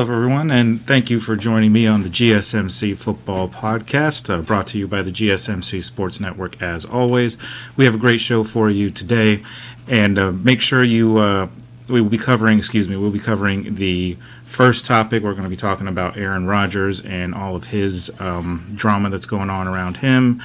everyone, and thank you for joining me on the GSMC Football Podcast, brought to you by the GSMC Sports Network. As always, we have a great show for you today, and make sure we'll be covering the first topic. We're going to be talking about Aaron Rodgers and all of his drama that's going on around him.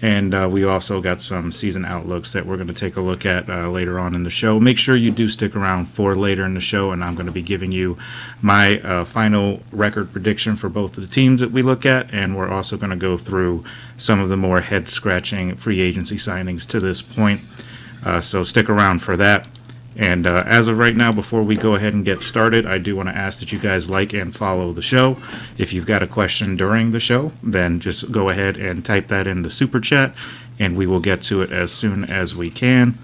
And we also got some season outlooks that we're going to take a look at later on in the show. Make sure you do stick around for later in the show, and I'm going to be giving you my final record prediction for both of the teams that we look at, and we're also going to go through some of the more head-scratching free agency signings to this point. So stick around for that. And as of right now, before we go ahead and get started, I do want to ask that you guys like and follow the show. If you've got a question during the show, then just go ahead and type that in the super chat, and we will get to it as soon as we can.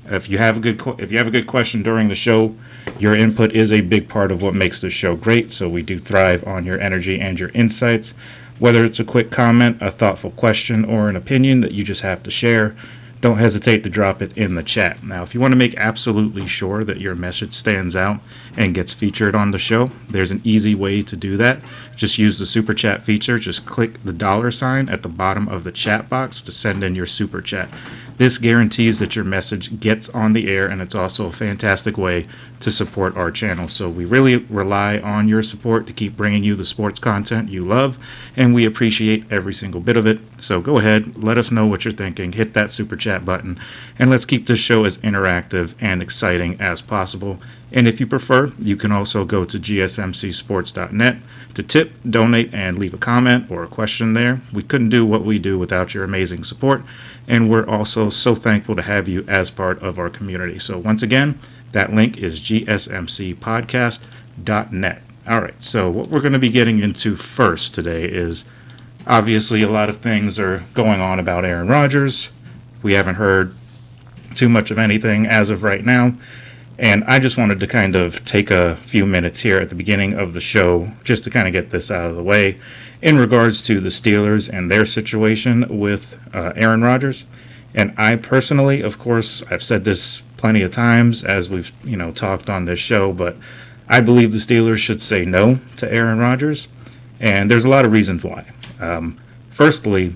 If you have a good question during the show, your input is a big part of what makes this show great. So we do thrive on your energy and your insights. Whether it's a quick comment, a thoughtful question, or an opinion that you just have to share, don't hesitate to drop it in the chat. Now, if you want to make absolutely sure that your message stands out and gets featured on the show, there's an easy way to do that. Just use the super chat feature. Just click the $ at the bottom of the chat box to send in your super chat. This guarantees that your message gets on the air, and it's also a fantastic way to support our channel. So we really rely on your support to keep bringing you the sports content you love, and we appreciate every single bit of it. So go ahead, let us know what you're thinking, hit that super chat button, and let's keep this show as interactive and exciting as possible. And if you prefer, you can also go to GSMCsports.net to tip, donate, and leave a comment or a question there. We couldn't do what we do without your amazing support, and we're also so thankful to have you as part of our community. So once again, that link is GSMCpodcast.net. All right, so what we're going to be getting into first today is obviously a lot of things are going on about Aaron Rodgers. We haven't heard too much of anything as of right now. And I just wanted to kind of take a few minutes here at the beginning of the show just to kind of get this out of the way in regards to the Steelers and their situation with Aaron Rodgers. And I personally, of course, I've said this plenty of times as we've talked on this show, but I believe the Steelers should say no to Aaron Rodgers. And there's a lot of reasons why. Firstly,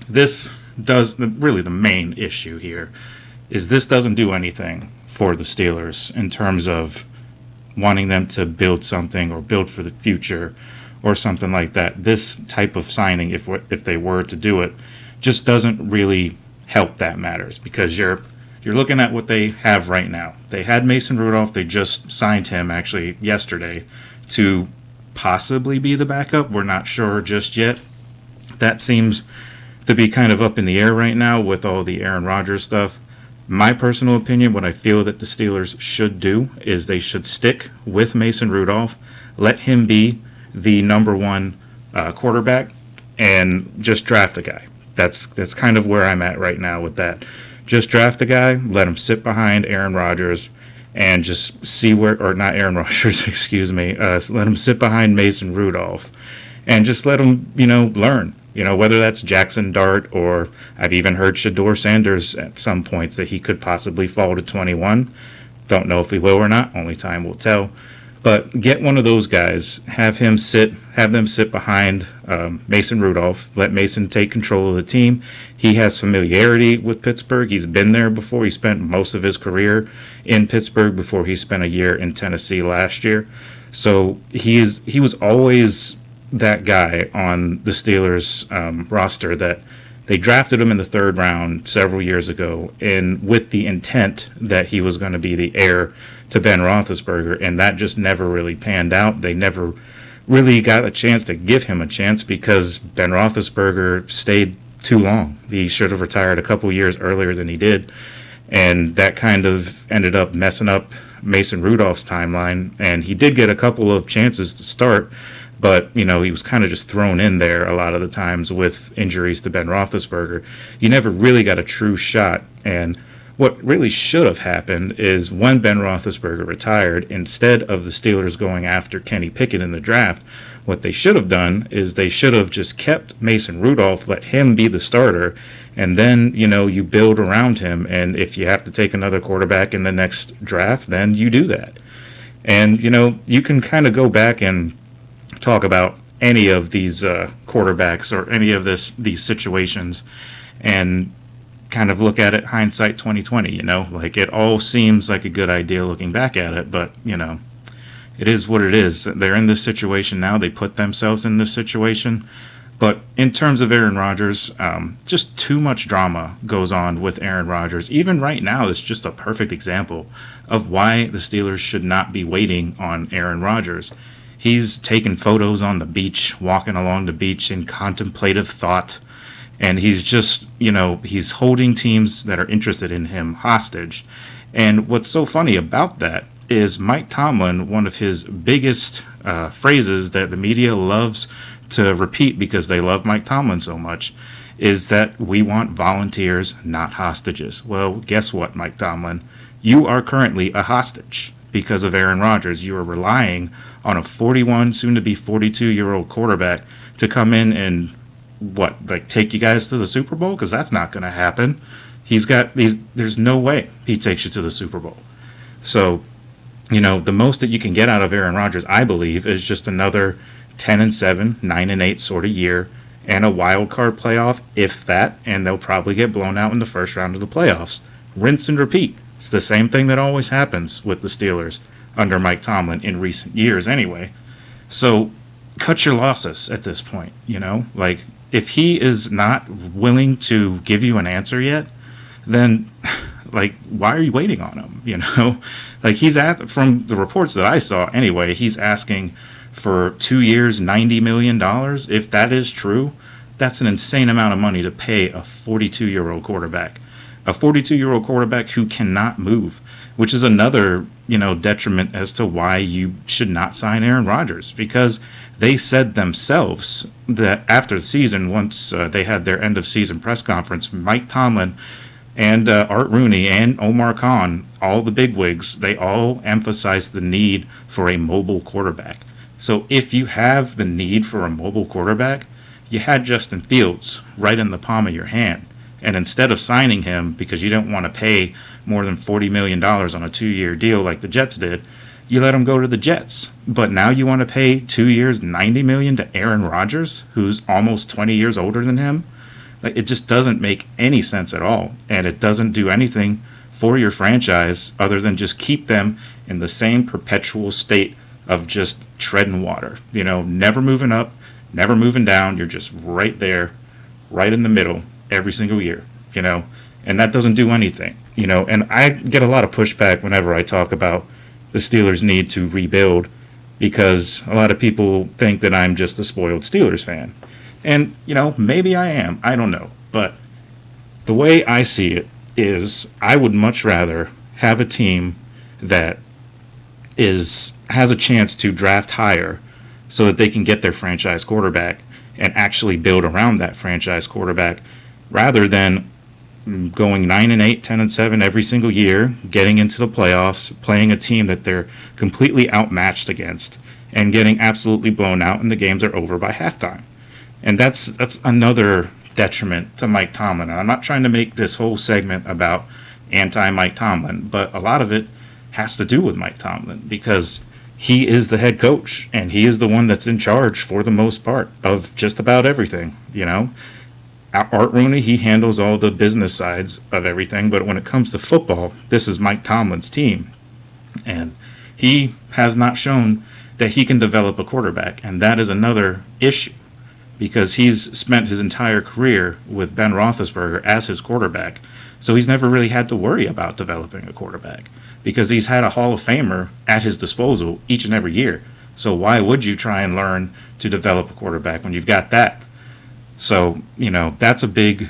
the main issue here is this doesn't do anything for the Steelers in terms of wanting them to build something or build for the future or something like that. This type of signing, if they were to do it, just doesn't really help that matters, because you're looking at what they have right now. They had Mason Rudolph. They just signed him actually yesterday to possibly be the backup. We're not sure just yet. That seems to be kind of up in the air right now with all the Aaron Rodgers stuff. My personal opinion, what I feel that the Steelers should do is they should stick with Mason Rudolph, let him be the number one quarterback, and just draft the guy. That's kind of where I'm at right now with that. Just draft the guy, let him sit behind Aaron Rodgers, and just see not Aaron Rodgers, excuse me, let him sit behind Mason Rudolph, and just let him, learn. Whether that's Jackson Dart, or I've even heard Shedeur Sanders at some points that he could possibly fall to 21. Don't know if he will or not. Only time will tell. But get one of those guys, have them sit behind Mason Rudolph. Let Mason take control of the team. He has familiarity with Pittsburgh. He's been there before. He spent most of his career in Pittsburgh before he spent a year in Tennessee last year. So he was always that guy on the Steelers roster that they drafted him in the third round several years ago, and with the intent that he was going to be the heir to Ben Roethlisberger, and that just never really panned out. They never really got a chance to give him a chance because Ben Roethlisberger stayed too long. He should have retired a couple years earlier than he did, and that kind of ended up messing up Mason Rudolph's timeline, and he did get a couple of chances to start, but, he was kind of just thrown in there a lot of the times with injuries to Ben Roethlisberger. He never really got a true shot. And what really should have happened is when Ben Roethlisberger retired, instead of the Steelers going after Kenny Pickett in the draft, what they should have done is they should have just kept Mason Rudolph, let him be the starter, and then, you build around him. And if you have to take another quarterback in the next draft, then you do that. And, you can kind of go back and talk about any of these quarterbacks or any of these situations and kind of look at it hindsight 2020, like it all seems like a good idea looking back at it, but it is what it is. They're in this situation now. They put themselves in this situation. But in terms of Aaron Rodgers, just too much drama goes on with Aaron Rodgers. Even right now, it's just a perfect example of why the Steelers should not be waiting on Aaron Rodgers. He's taking photos on the beach, walking along the beach in contemplative thought. And he's just, he's holding teams that are interested in him hostage. And what's so funny about that is Mike Tomlin, one of his biggest phrases that the media loves to repeat because they love Mike Tomlin so much, is that we want volunteers, not hostages. Well, guess what, Mike Tomlin? You are currently a hostage because of Aaron Rodgers. You are relying on a 41, soon-to-be 42-year-old quarterback to come in and, take you guys to the Super Bowl? Because that's not going to happen. There's no way he takes you to the Super Bowl. So, the most that you can get out of Aaron Rodgers, I believe, is just another 10-7, 9-8 sort of year, and a wild card playoff, if that, and they'll probably get blown out in the first round of the playoffs. Rinse and repeat. It's the same thing that always happens with the Steelers under Mike Tomlin in recent years anyway. So cut your losses at this point, if he is not willing to give you an answer yet, then why are you waiting on him? He's from the reports that I saw anyway, he's asking for 2 years, $90 million. If that is true, that's an insane amount of money to pay a 42-year-old quarterback. A 42-year-old quarterback who cannot move, which is another, detriment as to why you should not sign Aaron Rodgers, because they said themselves that after the season, once they had their end-of-season press conference, Mike Tomlin and Art Rooney and Omar Khan, all the bigwigs, they all emphasized the need for a mobile quarterback. So if you have the need for a mobile quarterback, you had Justin Fields right in the palm of your hand. And instead of signing him because you don't want to pay more than $40 million on a 2-year deal like the Jets did, you let him go to the Jets. But now you want to pay 2 years, $90 million to Aaron Rodgers, who's almost 20 years older than him? It just doesn't make any sense at all. And it doesn't do anything for your franchise other than just keep them in the same perpetual state of just treading water. Never moving up, never moving down. You're just right there, right in the middle every single year, and that doesn't do anything, and I get a lot of pushback whenever I talk about the Steelers need to rebuild, because a lot of people think that I'm just a spoiled Steelers fan. And, maybe I am. I don't know. But the way I see it is I would much rather have a team that has a chance to draft higher so that they can get their franchise quarterback and actually build around that franchise quarterback, rather than going 9-8, 10-7 every single year, getting into the playoffs, playing a team that they're completely outmatched against, and getting absolutely blown out, and the games are over by halftime. And that's another detriment to Mike Tomlin. And I'm not trying to make this whole segment about anti-Mike Tomlin, but a lot of it has to do with Mike Tomlin, because he is the head coach, and he is the one that's in charge for the most part of just about everything, Art Rooney, he handles all the business sides of everything, but when it comes to football, this is Mike Tomlin's team. And he has not shown that he can develop a quarterback, and that is another issue, because he's spent his entire career with Ben Roethlisberger as his quarterback, so he's never really had to worry about developing a quarterback, because he's had a Hall of Famer at his disposal each and every year. So why would you try and learn to develop a quarterback when you've got that? So, that's a big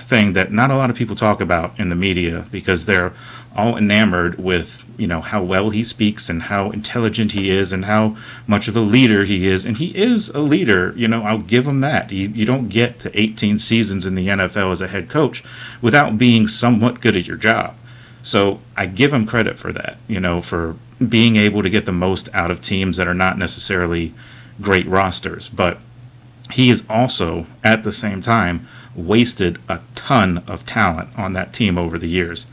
thing that not a lot of people talk about in the media, because they're all enamored with, how well he speaks and how intelligent he is and how much of a leader he is. And he is a leader, I'll give him that. You don't get to 18 seasons in the NFL as a head coach without being somewhat good at your job. So I give him credit for that, for being able to get the most out of teams that are not necessarily great rosters. But he is also, at the same time, wasted a ton of talent on that team over the years.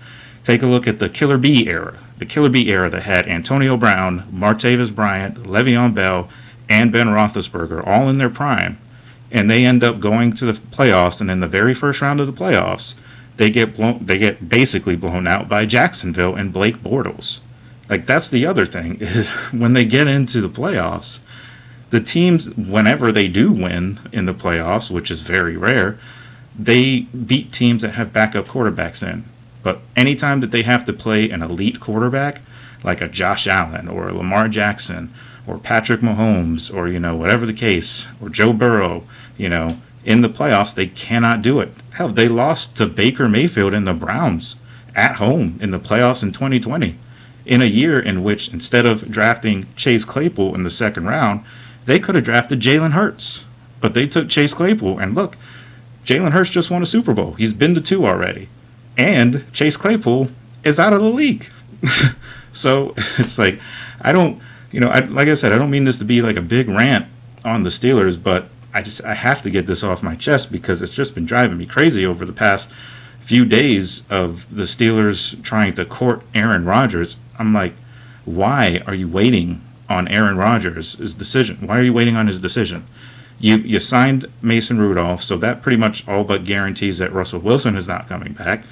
Take a look at the Killer Bee era. The Killer Bee era that had Antonio Brown, Martavis Bryant, Le'Veon Bell, and Ben Roethlisberger all in their prime. And they end up going to the playoffs, and in the very first round of the playoffs, they get basically blown out by Jacksonville and Blake Bortles. Like, that's the other thing, is when they get into the playoffs, the teams, whenever they do win in the playoffs, which is very rare, they beat teams that have backup quarterbacks in. But anytime that they have to play an elite quarterback, like a Josh Allen or a Lamar Jackson or Patrick Mahomes or, whatever the case, or Joe Burrow, in the playoffs, they cannot do it. Hell, they lost to Baker Mayfield and the Browns at home in the playoffs in 2020, in a year in which, instead of drafting Chase Claypool in the second round, they could have drafted Jalen Hurts. But they took Chase Claypool, and look, Jalen Hurts just won a Super Bowl. He's been to 2 already. And Chase Claypool is out of the league. So it's like, like I said, I don't mean this to be like a big rant on the Steelers, but I have to get this off my chest because it's just been driving me crazy over the past few days of the Steelers trying to court Aaron Rodgers. I'm like, why are you waiting on Aaron Rodgers' decision? Why are you waiting on his decision? You signed Mason Rudolph, so that pretty much all but guarantees that Russell Wilson is not coming back.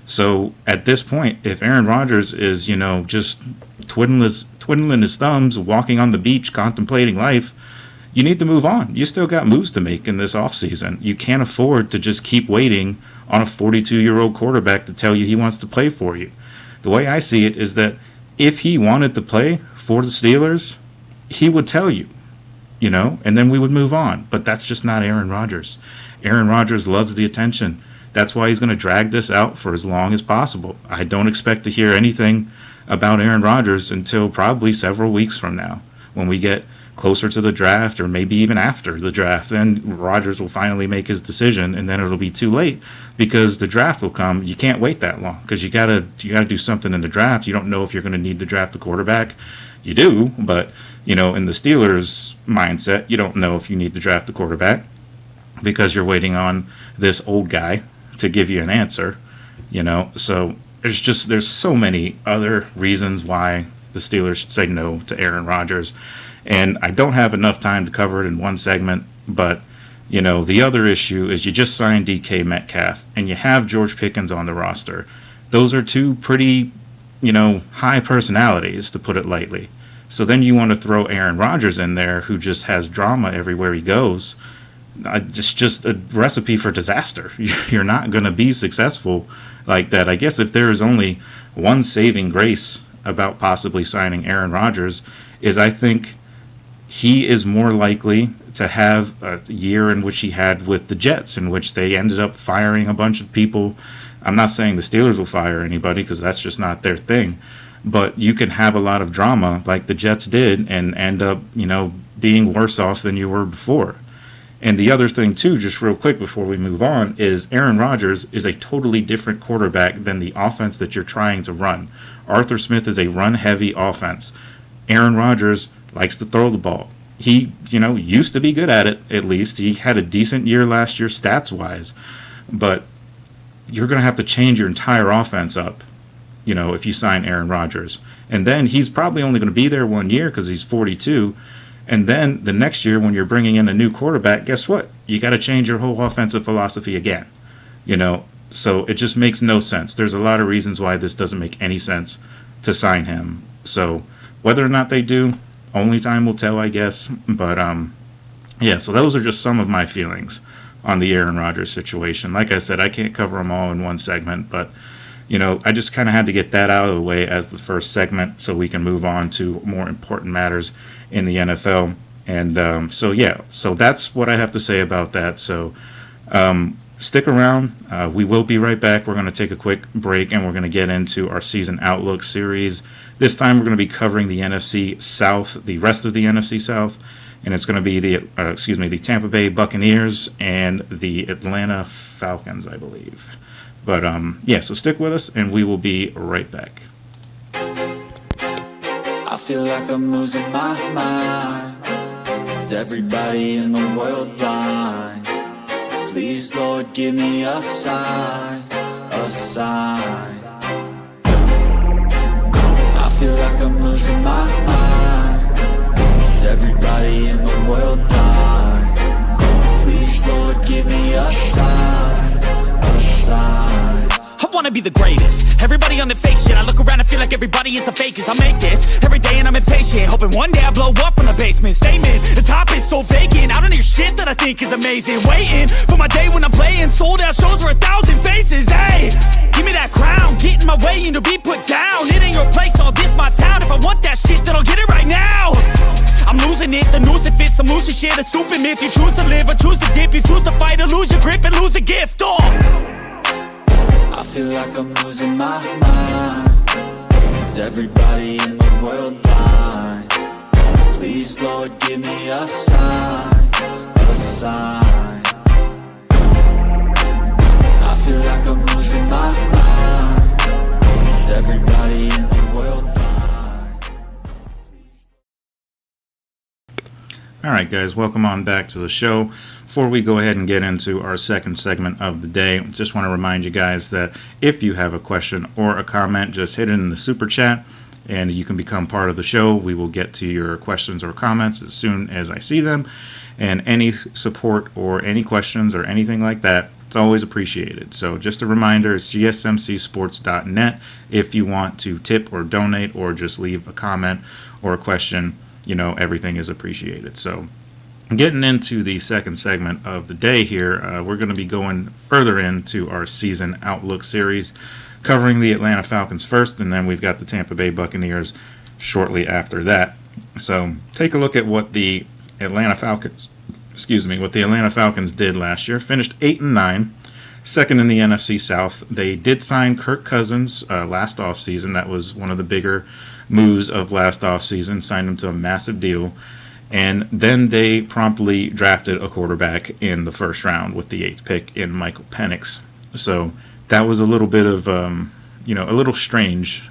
So at this point, if Aaron Rodgers is, just twiddling his thumbs, walking on the beach, contemplating life, you need to move on. You still got moves to make in this offseason. You can't afford to just keep waiting on a 42-year-old quarterback to tell you he wants to play for you. The way I see it is that if he wanted to play for the Steelers, he would tell you, and then we would move on. But that's just not Aaron Rodgers. Aaron Rodgers loves the attention. That's why he's going to drag this out for as long as possible. I don't expect to hear anything about Aaron Rodgers until probably several weeks from now, when we get closer to the draft, or maybe even after the draft. Then Rodgers will finally make his decision, and then it'll be too late because the draft will come. You can't wait that long because you gotta do something in the draft. You don't know if you're going to need to draft a quarterback. You do, but in the Steelers' mindset, you don't know if you need to draft a quarterback because you're waiting on this old guy to give you an answer. So there's so many other reasons why the Steelers should say no to Aaron Rodgers. And I don't have enough time to cover it in one segment, but, the other issue is you just signed DK Metcalf, and you have George Pickens on the roster. Those are two pretty, high personalities, to put it lightly. So then you want to throw Aaron Rodgers in there, who just has drama everywhere he goes. It's just a recipe for disaster. You're not going to be successful like that. I guess if there is only one saving grace about possibly signing Aaron Rodgers, is I think he is more likely to have a year in which he had with the Jets, in which they ended up firing a bunch of people. I'm not saying the Steelers will fire anybody because that's just not their thing. But you can have a lot of drama like the Jets did and end up, being worse off than you were before. And the other thing, too, just real quick before we move on, is Aaron Rodgers is a totally different quarterback than the offense that you're trying to run. Arthur Smith is a run-heavy offense. Aaron Rodgers likes to throw the ball. He, used to be good at it, at least. He had a decent year last year stats-wise. But you're going to have to change your entire offense up, if you sign Aaron Rodgers. And then he's probably only going to be there 1 year because he's 42. And then the next year when you're bringing in a new quarterback, guess what? You got to change your whole offensive philosophy again. So it just makes no sense. There's a lot of reasons why this doesn't make any sense to sign him. So whether or not they do, only time will tell, I guess. But, so those are just some of my feelings on the Aaron Rodgers situation. Like I said, I can't cover them all in one segment, but, I just kind of had to get that out of the way as the first segment so we can move on to more important matters in the NFL. And so that's what I have to say about that. So stick around. We will be right back. We're going to take a quick break, and we're going to get into our season outlook series. This time we're going to be covering the NFC South, the rest of the NFC South, and it's going to be the Tampa Bay Buccaneers and the Atlanta Falcons, I believe. But so stick with us, and we will be right back. I feel like I'm losing my mind. Is everybody in the world blind? Please, Lord, give me a sign, a sign. I'm losing my mind. Is everybody in the world blind? Please, Lord, give me a sign, a sign. I wanna be the greatest. Everybody on the fake shit. I look around and feel like everybody is the fakest. I make this every day and I'm impatient, hoping one day I blow up from the basement. Statement, the top is so vacant. I don't hear shit that I think is amazing. Waiting for my day when I'm playing sold out shows for 1,000 faces. Hey, give me that crown, get in my way and to be put down. It ain't your place, all this my town. If I want that shit, then I'll get it right now. I'm losing it, the noose it fits. I'm losing shit, a stupid myth. You choose to live or choose to dip. You choose to fight or lose your grip and lose a gift. I feel like I'm losing my mind. Is everybody in the world blind? Please, Lord, give me a sign, a sign. I feel like I'm losing my mind. Is everybody in the world blind? All right, guys, welcome on back to the show. Before we go ahead and get into our second segment of the day, just want to remind you guys that if you have a question or a comment, just hit it in the super chat and you can become part of the show. We will get to your questions or comments as soon as I see them. And any support or any questions or anything like that, it's always appreciated. So just a reminder, it's GSMCsports.net if you want to tip or donate or just leave a comment or a question. You know, everything is appreciated. So getting into the second segment of the day here, we're going to be going further into our season outlook series, covering the Atlanta Falcons first, and then we've got the Tampa Bay Buccaneers shortly after that. So take a look at what the Atlanta Falcons did last year. Finished 8-9, second in the NFC South. They did sign Kirk Cousins last offseason. That was one of the bigger moves of last offseason, signed him to a massive deal. And then they promptly drafted a quarterback in the first round with the 8th pick in Michael Penix. So that was a little bit of, a little strange.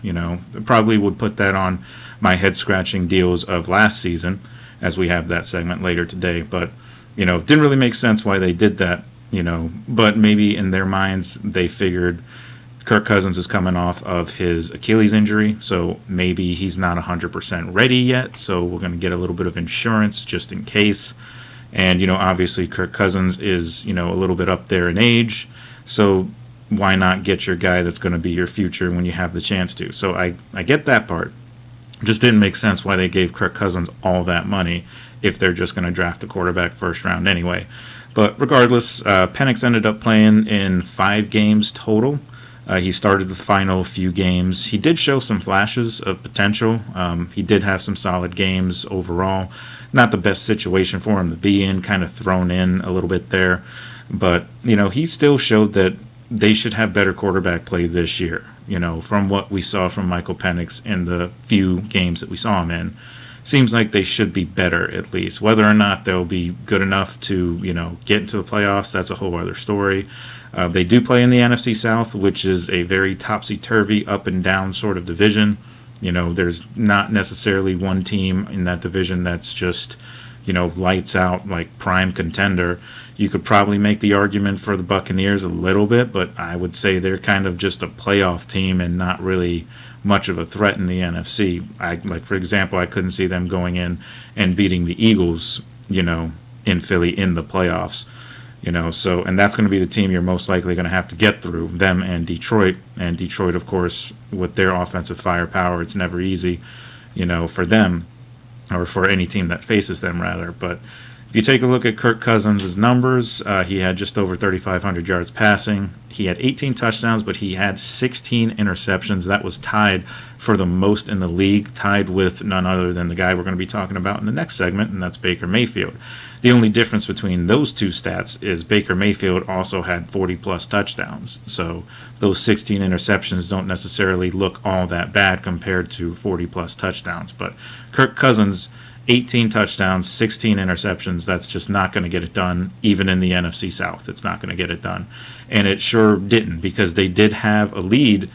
Probably would put that on my head-scratching deals of last season, as we have that segment later today. But, didn't really make sense why they did that, But maybe in their minds they figured Kirk Cousins is coming off of his Achilles injury, so maybe he's not 100% ready yet, so we're going to get a little bit of insurance just in case. And, obviously Kirk Cousins is, a little bit up there in age, so why not get your guy that's going to be your future when you have the chance to? So I get that part. Just didn't make sense why they gave Kirk Cousins all that money if they're just going to draft a quarterback first round anyway. But regardless, Penix ended up playing in 5 games total. He started the final few games. He did show some flashes of potential. He did have some solid games overall. Not the best situation for him to be in, kind of thrown in a little bit there. But, he still showed that they should have better quarterback play this year, from what we saw from Michael Penix in the few games that we saw him in. Seems like they should be better, at least. Whether or not they'll be good enough to, get into the playoffs, that's a whole other story. They do play in the NFC South, which is a very topsy-turvy, up-and-down sort of division. There's not necessarily one team in that division that's just, lights out, like prime contender. You could probably make the argument for the Buccaneers a little bit, but I would say they're kind of just a playoff team and not really much of a threat in the NFC. For example, I couldn't see them going in and beating the Eagles, in Philly in the playoffs. So, and that's going to be the team you're most likely going to have to get through, them and Detroit. And Detroit, of course, with their offensive firepower, it's never easy, for them, or for any team that faces them, rather. But if you take a look at Kirk Cousins' numbers, he had just over 3,500 yards passing. He had 18 touchdowns, but he had 16 interceptions. That was tied for the most in the league, tied with none other than the guy we're going to be talking about in the next segment, and that's Baker Mayfield. The only difference between those two stats is Baker Mayfield also had 40-plus touchdowns. So those 16 interceptions don't necessarily look all that bad compared to 40-plus touchdowns. But Kirk Cousins, 18 touchdowns, 16 interceptions, that's just not going to get it done, even in the NFC South. It's not going to get it done. And it sure didn't, because they did have a lead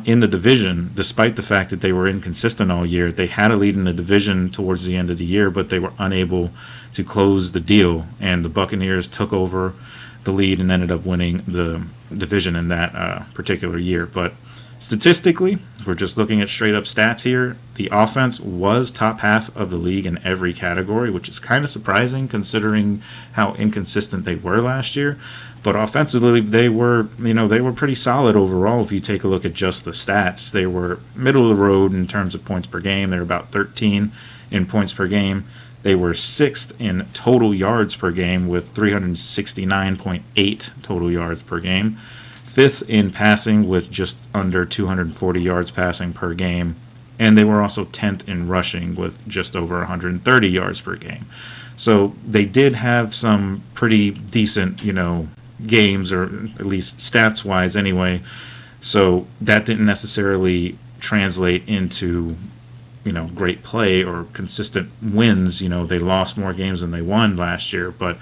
in the division, despite the fact that they were inconsistent all year. They had a lead in the division towards the end of the year, but they were unable to close the deal, and the Buccaneers took over the lead and ended up winning the division in that particular year. But statistically, if we're just looking at straight up stats here, the offense was top half of the league in every category, which is kind of surprising considering how inconsistent they were last year. But offensively, they were pretty solid overall. If you take a look at just the stats, they were middle of the road in terms of points per game. They were about 13 in points per game. They were 6th in total yards per game with 369.8 total yards per game. 5th in passing with just under 240 yards passing per game. And they were also 10th in rushing with just over 130 yards per game. So they did have some pretty decent, games, or at least stats-wise anyway. So that didn't necessarily translate into, great play or consistent wins. They lost more games than they won last year, but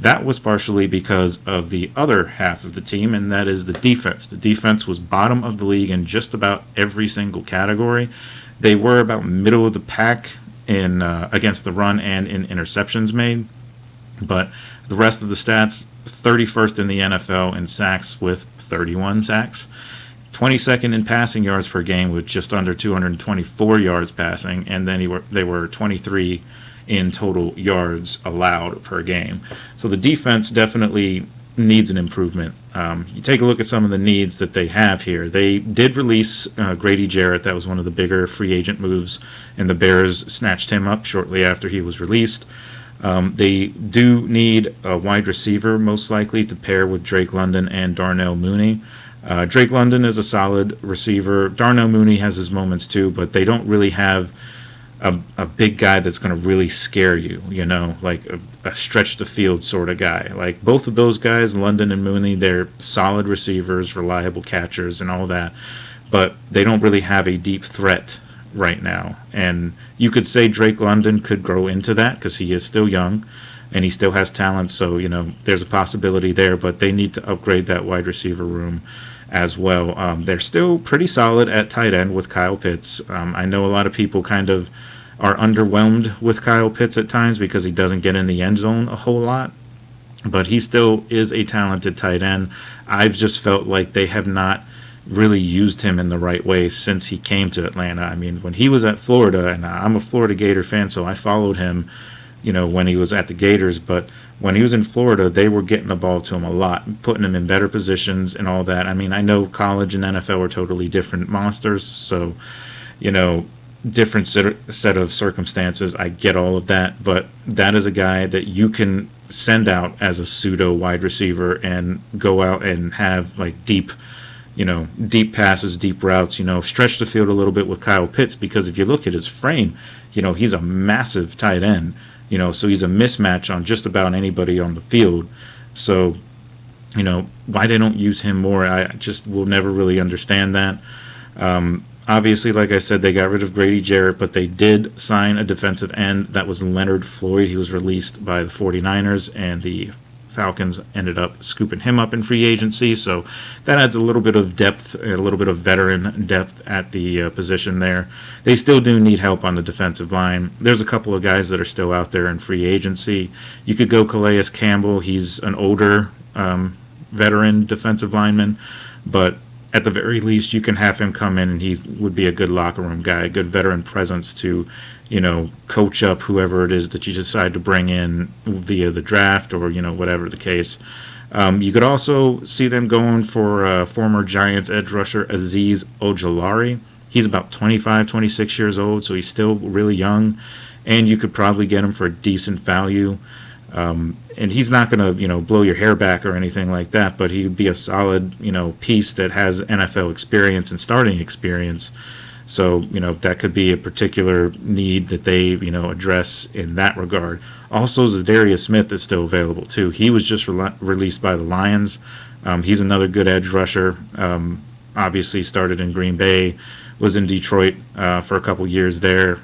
that was partially because of the other half of the team, and that is the defense. The defense was bottom of the league in just about every single category. They were about middle of the pack in against the run and in interceptions made, but the rest of the stats, 31st in the NFL in sacks with 31 sacks, 22nd in passing yards per game with just under 224 yards passing, and then they were 23 in total yards allowed per game. So the defense definitely needs an improvement. You take a look at some of the needs that they have here. They did release Grady Jarrett. That was one of the bigger free agent moves, and the Bears snatched him up shortly after he was released. They do need a wide receiver, most likely, to pair with Drake London and Darnell Mooney. Drake London is a solid receiver. Darnell Mooney has his moments too, but they don't really have a big guy that's going to really scare you, like a stretch the field sort of guy. Like both of those guys, London and Mooney, they're solid receivers, reliable catchers and all that, but they don't really have a deep threat right now. And you could say Drake London could grow into that because he is still young and he still has talent, so there's a possibility there, but they need to upgrade that wide receiver room as well. They're still pretty solid at tight end with Kyle Pitts. I know a lot of people kind of are underwhelmed with Kyle Pitts at times because he doesn't get in the end zone a whole lot, but he still is a talented tight end. I've just felt like they have not really used him in the right way since he came to Atlanta. I mean, when he was at Florida, and I'm a Florida Gator fan, so I followed him, when he was at the Gators, but when he was in Florida, they were getting the ball to him a lot, putting him in better positions and all that. I mean, I know college and NFL are totally different monsters, so, different set of circumstances. I get all of that, but that is a guy that you can send out as a pseudo wide receiver and go out and have like deep passes, deep routes, stretch the field a little bit with Kyle Pitts, because if you look at his frame, he's a massive tight end, so he's a mismatch on just about anybody on the field. So, why they don't use him more, I just will never really understand that. Obviously, like I said, they got rid of Grady Jarrett, but they did sign a defensive end. That was Leonard Floyd. He was released by the 49ers, and the Falcons ended up scooping him up in free agency. So that adds a little bit of depth, a little bit of veteran depth at the position there. They still do need help on the defensive line. There's a couple of guys that are still out there in free agency. You could go Calais Campbell. He's an older veteran defensive lineman, but at the very least, you can have him come in and he would be a good locker room guy, a good veteran presence to, coach up whoever it is that you decide to bring in via the draft or, whatever the case. You could also see them going for former Giants edge rusher Azeez Ojulari. He's about 25, 26 years old, so he's still really young, and you could probably get him for a decent value. And he's not going to, blow your hair back or anything like that, but he would be a solid, piece that has NFL experience and starting experience. So, that could be a particular need that they, address in that regard. Also, Zadarius Smith is still available, too. He was just released by the Lions. He's another good edge rusher. Obviously started in Green Bay, was in Detroit for a couple years there,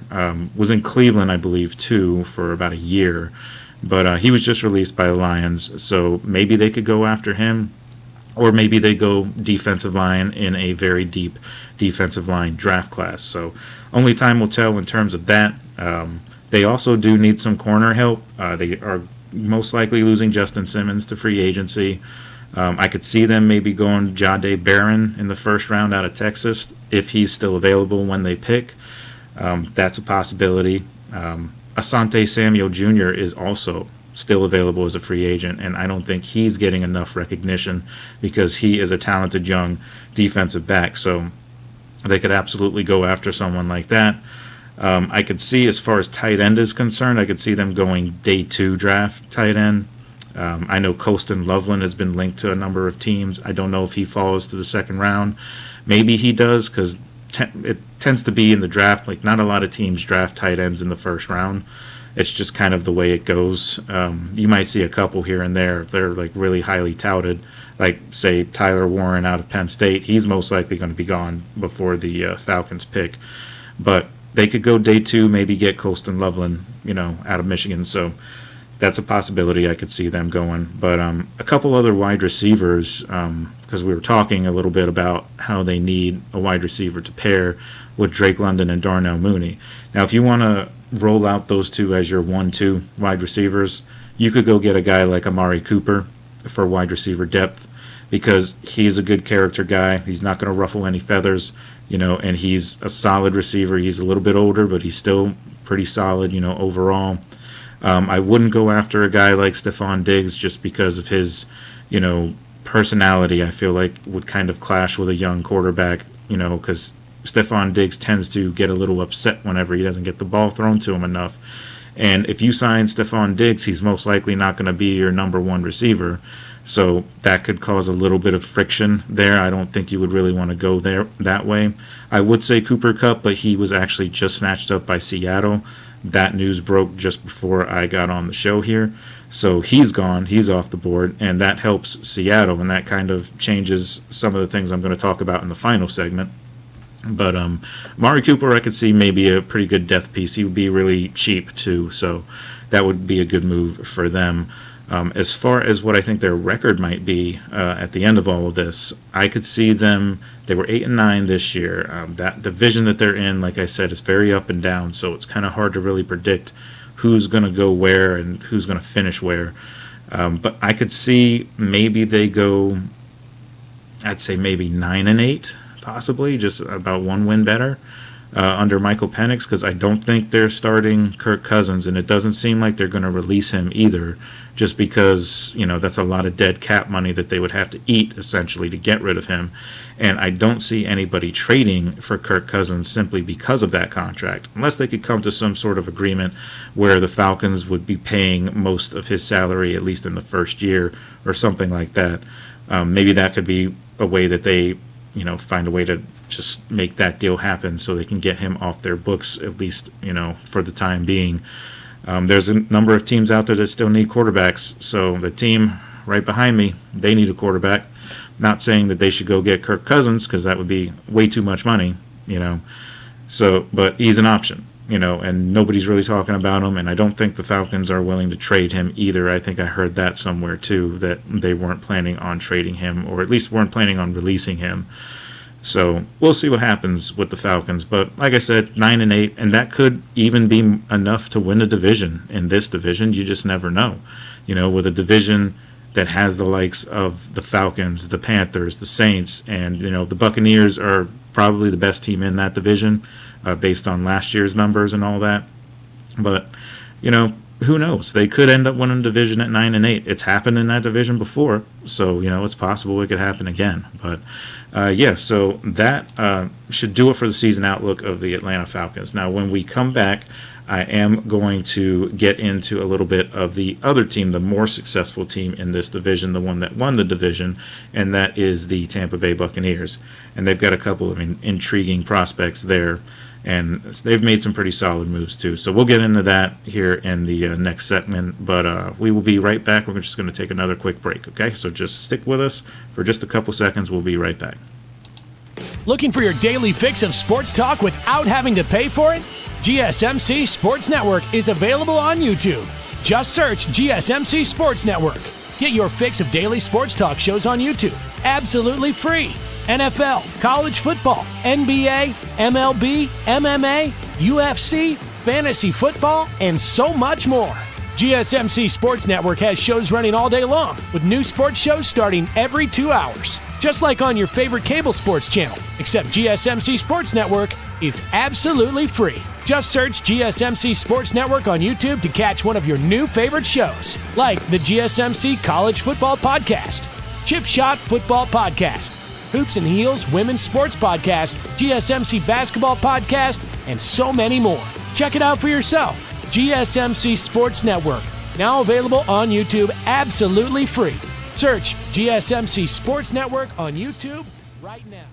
was in Cleveland, I believe, too, for about a year. But he was just released by the Lions, so maybe they could go after him, or maybe they go defensive line in a very deep defensive line draft class. So only time will tell in terms of that. They also do need some corner help. They are most likely losing Justin Simmons to free agency. I could see them maybe going Jahdae Barron in the first round out of Texas if he's still available when they pick. That's a possibility. Asante Samuel Jr. is also still available as a free agent, and I don't think he's getting enough recognition because he is a talented young defensive back. So they could absolutely go after someone like that. I could see, as far as tight end is concerned, I could see them going day 2 draft tight end. I know Colston Loveland has been linked to a number of teams. I don't know if he falls to the second round. Maybe he does, because it tends to be in the draft, like not a lot of teams draft tight ends in the first round. It's just kind of the way it goes. You might see a couple here and there if they're like really highly touted, like say Tyler Warren out of Penn State. He's most likely going to be gone before the Falcons pick, but they could go day 2, maybe get Colston Loveland, out of Michigan. So that's a possibility. I could see them going. But a couple other wide receivers, because we were talking a little bit about how they need a wide receiver to pair with Drake London and Darnell Mooney. Now, if you want to roll out those two as your 1-2 wide receivers, you could go get a guy like Amari Cooper for wide receiver depth, because he's a good character guy. He's not going to ruffle any feathers, and he's a solid receiver. He's a little bit older, but he's still pretty solid, overall. I wouldn't go after a guy like Stephon Diggs just because of his, personality. I feel like would kind of clash with a young quarterback, because Stephon Diggs tends to get a little upset whenever he doesn't get the ball thrown to him enough. And if you sign Stephon Diggs, he's most likely not going to be your number 1 receiver. So that could cause a little bit of friction there. I don't think you would really want to go there that way. I would say Cooper Kupp, but he was actually just snatched up by Seattle. That news broke just before I got on the show here. So he's gone. He's off the board, and that helps Seattle, and that kind of changes some of the things I'm going to talk about in the final segment. But Amari Cooper, I could see maybe a pretty good depth piece. He would be really cheap, too, so that would be a good move for them. As far as what I think their record might be at the end of all of this, I could see them. They were 8-9 this year. That division that they're in, like I said, is very up and down, so it's kind of hard to really predict who's going to go where and who's going to finish where. But I could see maybe they go, I'd say maybe 9-8, possibly, just about 1 win better under Michael Penix, because I don't think they're starting Kirk Cousins, and it doesn't seem like they're going to release him either, just because, that's a lot of dead cap money that they would have to eat, essentially, to get rid of him. And I don't see anybody trading for Kirk Cousins simply because of that contract, unless they could come to some sort of agreement where the Falcons would be paying most of his salary, at least in the first year, or something like that. Maybe that could be a way that they, find a way to just make that deal happen so they can get him off their books, at least, for the time being. There's a number of teams out there that still need quarterbacks. So the team right behind me, they need a quarterback. Not saying that they should go get Kirk Cousins, because that would be way too much money, So, but he's an option, and nobody's really talking about him. And I don't think the Falcons are willing to trade him either. I think I heard that somewhere too, that they weren't planning on trading him, or at least weren't planning on releasing him. So we'll see what happens with the Falcons. But like I said, 9-8, and that could even be enough to win a division. In this division, you just never know. With a division that has the likes of the Falcons, the Panthers, the Saints, and the Buccaneers are probably the best team in that division based on last year's numbers and all that. But who knows? They could end up winning the division at 9-8. It's happened in that division before, so it's possible it could happen again. But so that should do it for the season outlook of the Atlanta Falcons. Now, when we come back, I am going to get into a little bit of the other team, the more successful team in this division, the one that won the division, and that is the Tampa Bay Buccaneers. And they've got a couple of intriguing prospects there, and they've made some pretty solid moves too. So we'll get into that here in the next segment, but we will be right back. We're just going to take another quick break, okay? So just stick with us for just a couple seconds. We'll be right back. Looking for your daily fix of sports talk without having to pay for it? GSMC Sports Network is available on YouTube. Just search GSMC Sports Network. Get your fix of daily sports talk shows on YouTube, absolutely free. NFL, college football, NBA, MLB, MMA, UFC, fantasy football, and so much more. GSMC Sports Network has shows running all day long, with new sports shows starting every 2 hours. Just like on your favorite cable sports channel, except GSMC Sports Network is absolutely free. Just search GSMC Sports Network on YouTube to catch one of your new favorite shows, like the GSMC College Football Podcast, Chip Shot Football Podcast, Hoops and Heels Women's Sports Podcast, GSMC Basketball Podcast, and so many more. Check it out for yourself. GSMC Sports Network, now available on YouTube absolutely free. Search GSMC Sports Network on YouTube right now.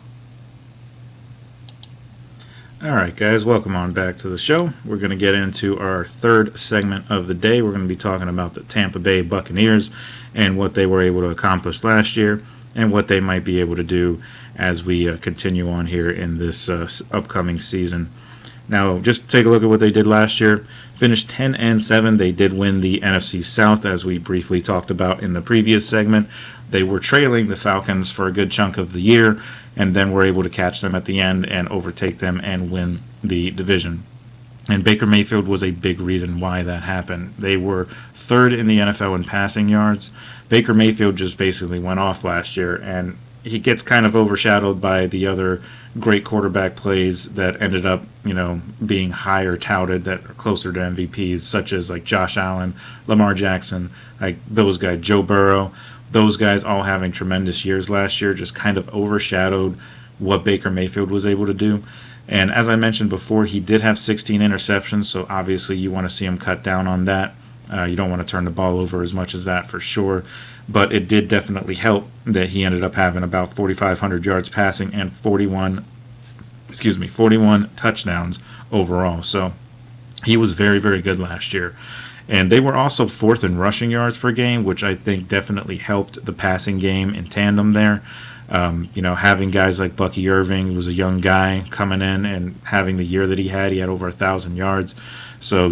All right, guys, welcome on back to the show. We're going to get into our third segment of the day. We're going to be talking about the Tampa Bay Buccaneers and what they were able to accomplish last year and what they might be able to do as we continue on here in this upcoming season. Now, just take a look at what they did last year. Finished 10-7. They did win the NFC South, as we briefly talked about in the previous segment. They were trailing the Falcons for a good chunk of the year, and then were able to catch them at the end and overtake them and win the division. And Baker Mayfield was a big reason why that happened. They were third in the NFL in passing yards. Baker Mayfield just basically went off last year, and he gets kind of overshadowed by the other great quarterback plays that ended up, being higher touted, that are closer to MVPs, such as like Josh Allen, Lamar Jackson, like those guys, Joe Burrow. Those guys all having tremendous years last year just kind of overshadowed what Baker Mayfield was able to do. And as I mentioned before, he did have 16 interceptions, so obviously you want to see him cut down on that. You don't want to turn the ball over as much as that for sure. But it did definitely help that he ended up having about 4,500 yards passing and 41 touchdowns overall. So he was very, very good last year. And they were also fourth in rushing yards per game, which I think definitely helped the passing game in tandem there. Having guys like Bucky Irving, who was a young guy coming in and having the year that he had over 1,000 yards. So,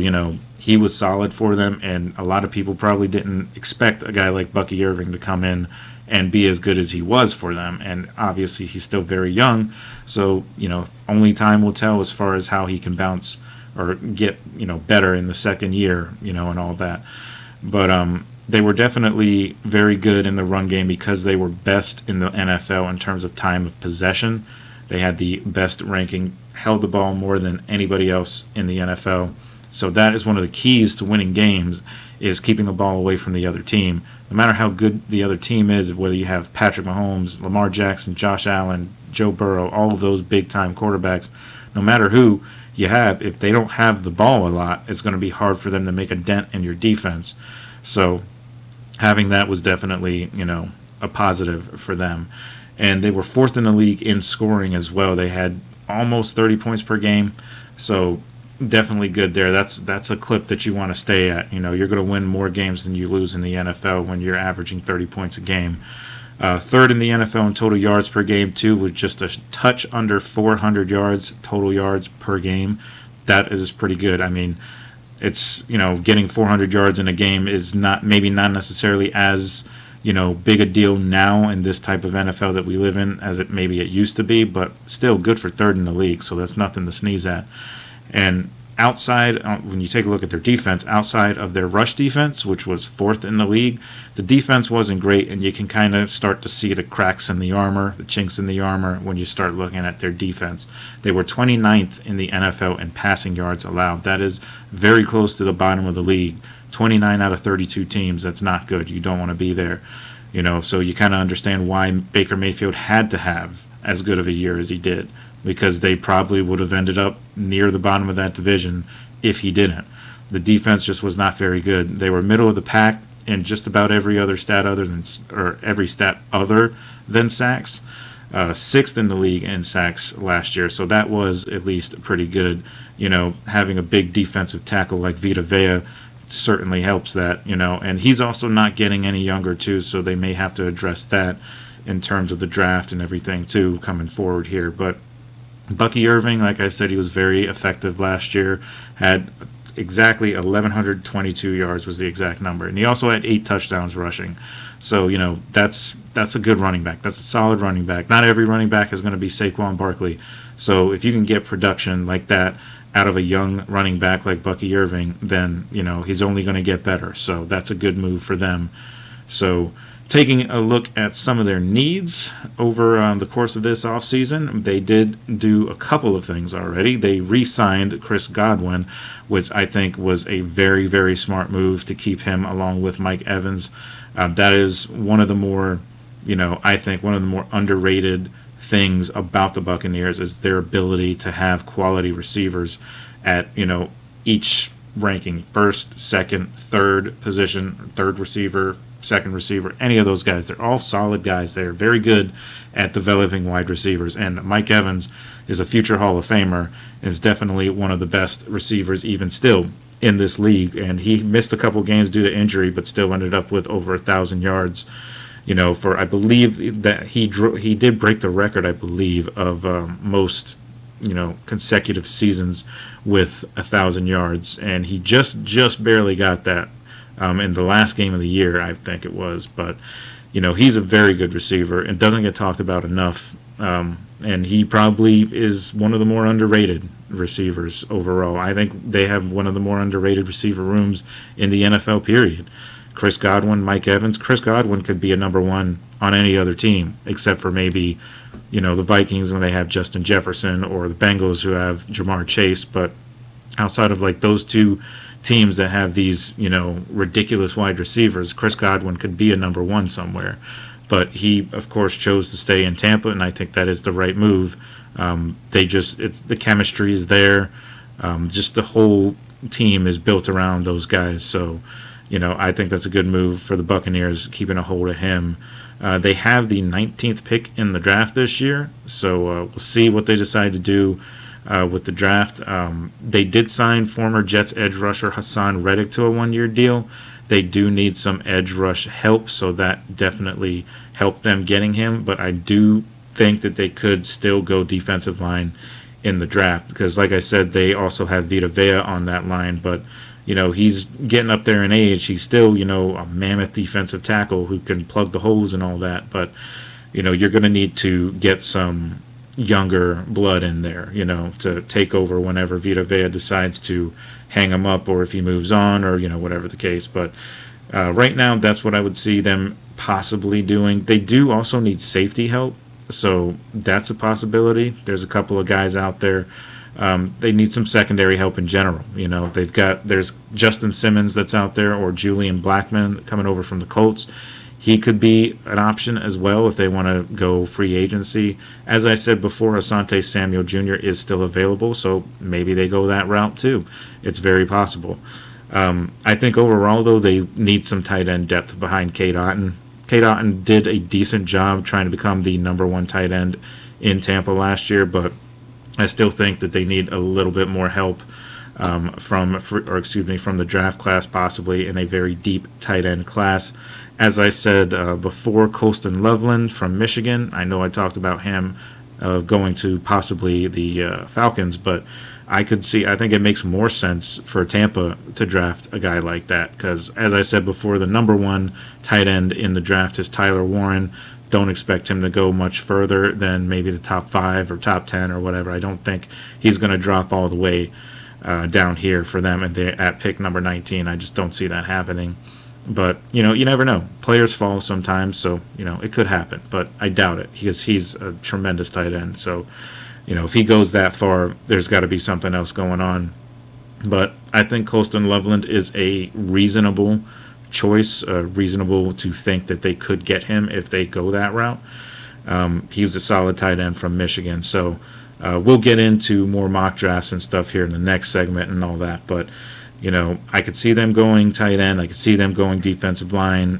he was solid for them, and a lot of people probably didn't expect a guy like Bucky Irving to come in and be as good as he was for them. And obviously he's still very young, so, only time will tell as far as how he can bounce or get, better in the second year, and all that. But they were definitely very good in the run game because they were best in the NFL in terms of time of possession. They had the best ranking, held the ball more than anybody else in the NFL. So that is one of the keys to winning games, is keeping the ball away from the other team. No matter how good the other team is, whether you have Patrick Mahomes, Lamar Jackson, Josh Allen, Joe Burrow, all of those big-time quarterbacks, no matter who you have, if they don't have the ball a lot, it's going to be hard for them to make a dent in your defense. So having that was definitely, a positive for them. And they were fourth in the league in scoring as well. They had almost 30 points per game. So definitely good there. That's a clip that you want to stay at. You're going to win more games than you lose in the NFL when you're averaging 30 points a game. Third in the NFL in total yards per game, too, with just a touch under 400 yards, total yards per game. That is pretty good. I mean, it's, getting 400 yards in a game is maybe not necessarily as, big a deal now in this type of NFL that we live in as it used to be, but still good for third in the league, so that's nothing to sneeze at. And outside, when you take a look at their defense, outside of their rush defense, which was fourth in the league, the defense wasn't great, and you can kind of start to see the cracks in the armor, the chinks in the armor, when you start looking at their defense. They were 29th in the NFL in passing yards allowed. That is very close to the bottom of the league. 29 out of 32 teams, that's not good. You don't want to be there. So you kind of understand why Baker Mayfield had to have as good of a year as he did, because they probably would have ended up near the bottom of that division if he didn't. The defense just was not very good. They were middle of the pack in just about every other stat other than sacks. Sixth in the league in sacks last year, so that was at least pretty good. Having a big defensive tackle like Vita Vea certainly helps that, and he's also not getting any younger too, so they may have to address that in terms of the draft and everything too coming forward here. But Bucky Irving, like I said, he was very effective last year, had exactly 1,122 yards was the exact number, and he also had 8 touchdowns rushing. So, that's a good running back. That's a solid running back. Not every running back is going to be Saquon Barkley. So if you can get production like that out of a young running back like Bucky Irving, then, he's only going to get better. So that's a good move for them. So taking a look at some of their needs over the course of this offseason, they did do a couple of things already. They re-signed Chris Godwin, which I think was a very, very smart move to keep him along with Mike Evans. That is one of the more, I think one of the more underrated things about the Buccaneers is their ability to have quality receivers at, each ranking, first, second, third position, third receiver, second receiver, any of those guys. They're all solid guys. They're very good at developing wide receivers. And Mike Evans is a future Hall of Famer, is definitely one of the best receivers even still in this league. And he missed a couple games due to injury, but still ended up with over 1,000 yards. For I believe that he did break the record, I believe, of most consecutive seasons with 1,000 yards, and he just barely got that in the last game of the year, I think it was. But he's a very good receiver and doesn't get talked about enough. And he probably is one of the more underrated receivers overall. I think they have one of the more underrated receiver rooms in the NFL, period. Chris Godwin, Mike Evans. Chris Godwin could be a number one on any other team except for maybe, the Vikings when they have Justin Jefferson, or the Bengals who have Jamar Chase. But outside of like those two teams that have these, ridiculous wide receivers, Chris Godwin could be a number one somewhere. But he, of course, chose to stay in Tampa, and I think that is the right move. It's the chemistry is there. Just the whole team is built around those guys. So, I think that's a good move for the Buccaneers, keeping a hold of him. They have the 19th pick in the draft this year, so we'll see what they decide to do with the draft. They did sign former Jets edge rusher Hassan Reddick to a one-year deal. They do need some edge rush help, so that definitely helped them getting him. But I do think that they could still go defensive line in the draft because, like I said, they also have Vita Vea on that line. But, he's getting up there in age. He's still, a mammoth defensive tackle who can plug the holes and all that. But, you're going to need to get some younger blood in there, to take over whenever Vita Vea decides to hang him up or if he moves on or, whatever the case. But right now, that's what I would see them possibly doing. They do also need safety help, so that's a possibility. There's a couple of guys out there. They need some secondary help in general. There's Justin Simmons that's out there, or Julian Blackman coming over from the Colts. He could be an option as well if they want to go free agency. As I said before, Asante Samuel Jr. is still available, so maybe they go that route too. It's very possible. I think overall, though, they need some tight end depth behind Cade Otton. Cade Otton did a decent job trying to become the number one tight end in Tampa last year, but I still think that they need a little bit more help from the draft class, possibly in a very deep tight end class. As I said before, Colston Loveland from Michigan. I know I talked about him going to possibly the Falcons, but I think it makes more sense for Tampa to draft a guy like that because, as I said before, the number one tight end in the draft is Tyler Warren. Don't expect him to go much further than maybe the top 5 or top 10 or whatever. I don't think he's going to drop all the way down here for them and they're at pick number 19. I just don't see that happening. But, you never know. Players fall sometimes, so, it could happen. But I doubt it because he's a tremendous tight end. So, if he goes that far, there's got to be something else going on. But I think Colston Loveland is a reasonable choice, reasonable to think that they could get him if they go that route. He's a solid tight end from Michigan. So we'll get into more mock drafts and stuff here in the next segment and all that. But, I could see them going tight end. I could see them going defensive line,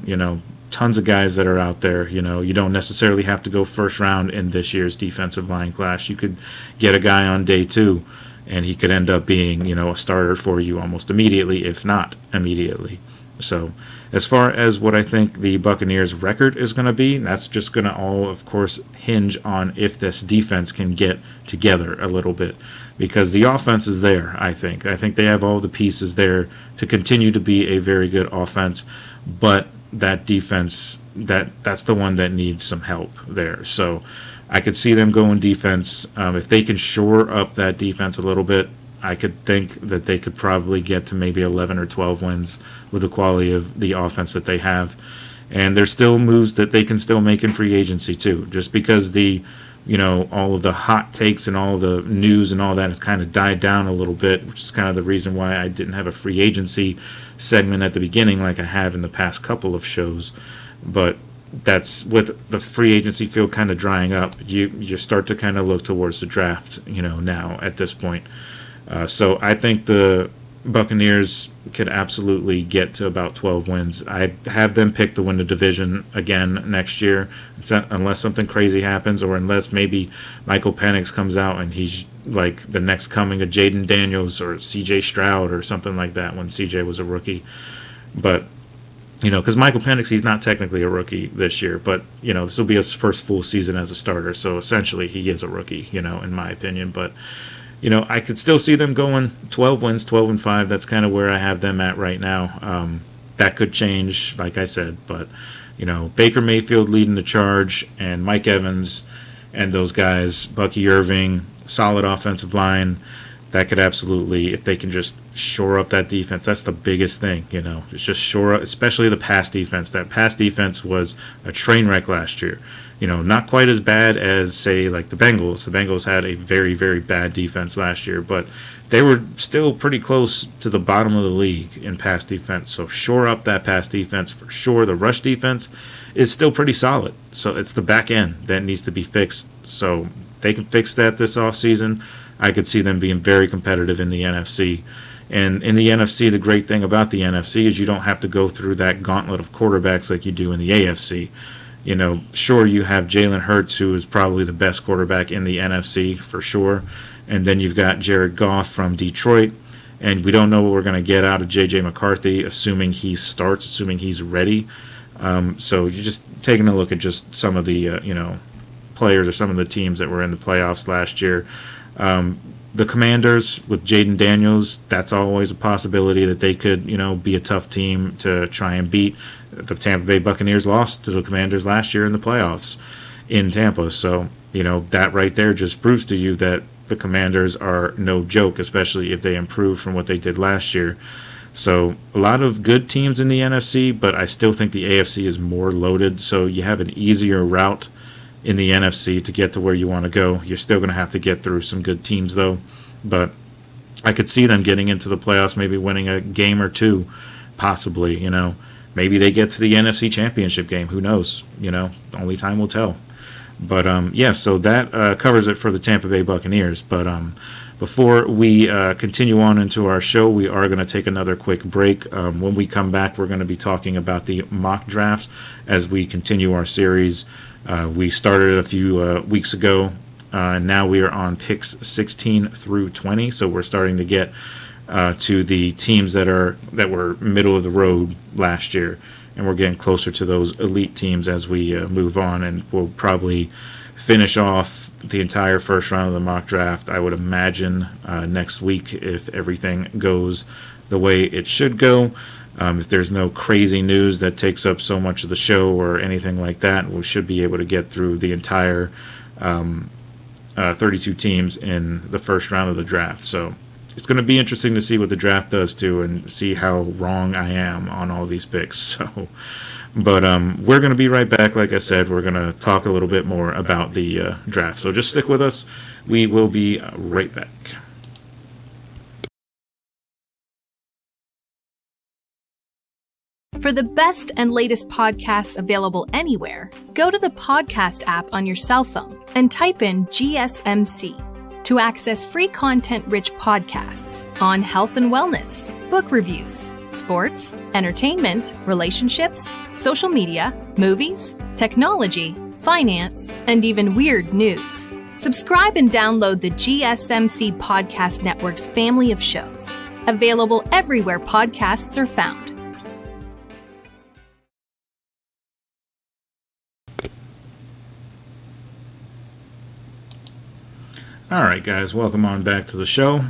tons of guys that are out there. You don't necessarily have to go first round in this year's defensive line class. You could get a guy on day 2, and he could end up being, a starter for you almost immediately, if not immediately. So as far as what I think the Buccaneers' record is going to be, that's just going to all, of course, hinge on if this defense can get together a little bit. Because the offense is there, I think. I think they have all the pieces there to continue to be a very good offense. But that defense, that's the one that needs some help there. So I could see them going defense. If they can shore up that defense a little bit, I could think that they could probably get to maybe 11 or 12 wins with the quality of the offense that they have. And there's still moves that they can still make in free agency too. Just because all of the hot takes and all the news and all that has kind of died down a little bit, which is kind of the reason why I didn't have a free agency segment at the beginning like I have in the past couple of shows. But that's with the free agency field kind of drying up, you start to kind of look towards the draft, now at this point. So I think the Buccaneers could absolutely get to about 12 wins. I have them pick to win the division again next year, unless something crazy happens, or unless maybe Michael Penix comes out and he's like the next coming of Jaden Daniels or CJ Stroud or something like that when CJ was a rookie. But because Michael Penix, he's not technically a rookie this year, but this will be his first full season as a starter, so essentially he is a rookie, in my opinion. But I could still see them going 12 wins, 12-5. That's kind of where I have them at right now. That could change, like I said, but Baker Mayfield leading the charge, and Mike Evans and those guys, Bucky Irving, solid offensive line. That could absolutely, if they can just shore up that defense, that's the biggest thing, It's just shore up, especially the pass defense. That pass defense was a train wreck last year. Not quite as bad as, say, like the Bengals. The Bengals had a very, very bad defense last year, but they were still pretty close to the bottom of the league in pass defense. So shore up that pass defense for sure. The rush defense is still pretty solid. So it's the back end that needs to be fixed. So they can fix that this offseason. I could see them being very competitive in the NFC. And in the NFC, the great thing about the NFC is you don't have to go through that gauntlet of quarterbacks like you do in the AFC. Sure, you have Jalen Hurts, who is probably the best quarterback in the NFC for sure. And then you've got Jared Goff from Detroit. And we don't know what we're going to get out of J.J. McCarthy, assuming he starts, assuming he's ready. So you're just taking a look at just some of the, players or some of the teams that were in the playoffs last year. The Commanders with Jaden Daniels, that's always a possibility that they could, be a tough team to try and beat. The Tampa Bay Buccaneers lost to the Commanders last year in the playoffs in Tampa. So, that right there just proves to you that the Commanders are no joke, especially if they improve from what they did last year. So a lot of good teams in the NFC, but I still think the AFC is more loaded. So you have an easier route in the NFC to get to where you want to go. You're still going to have to get through some good teams, though. But I could see them getting into the playoffs, maybe winning a game or two, possibly. Maybe they get to the NFC Championship game. Who knows? Only time will tell. But, so that covers it for the Tampa Bay Buccaneers. But before we continue on into our show, we are going to take another quick break. When we come back, we're going to be talking about the mock drafts as we continue our series. We started a few weeks ago, and now we are on picks 16 through 20. So we're starting to get to the teams that were middle of the road last year, and we're getting closer to those elite teams as we move on. And we'll probably finish off the entire first round of the mock draft, I would imagine, next week if everything goes the way it should go. If there's no crazy news that takes up so much of the show or anything like that, we should be able to get through the entire 32 teams in the first round of the draft. So it's going to be interesting to see what the draft does too, and see how wrong I am on all these picks. So, but we're going to be right back. Like I said, we're going to talk a little bit more about the draft. So just stick with us. We will be right back. For the best and latest podcasts available anywhere, go to the podcast app on your cell phone and type in GSMC to access free content-rich podcasts on health and wellness, book reviews, sports, entertainment, relationships, social media, movies, technology, finance, and even weird news. Subscribe and download the GSMC Podcast Network's family of shows, available everywhere podcasts are found. All right, guys, welcome on back to the show.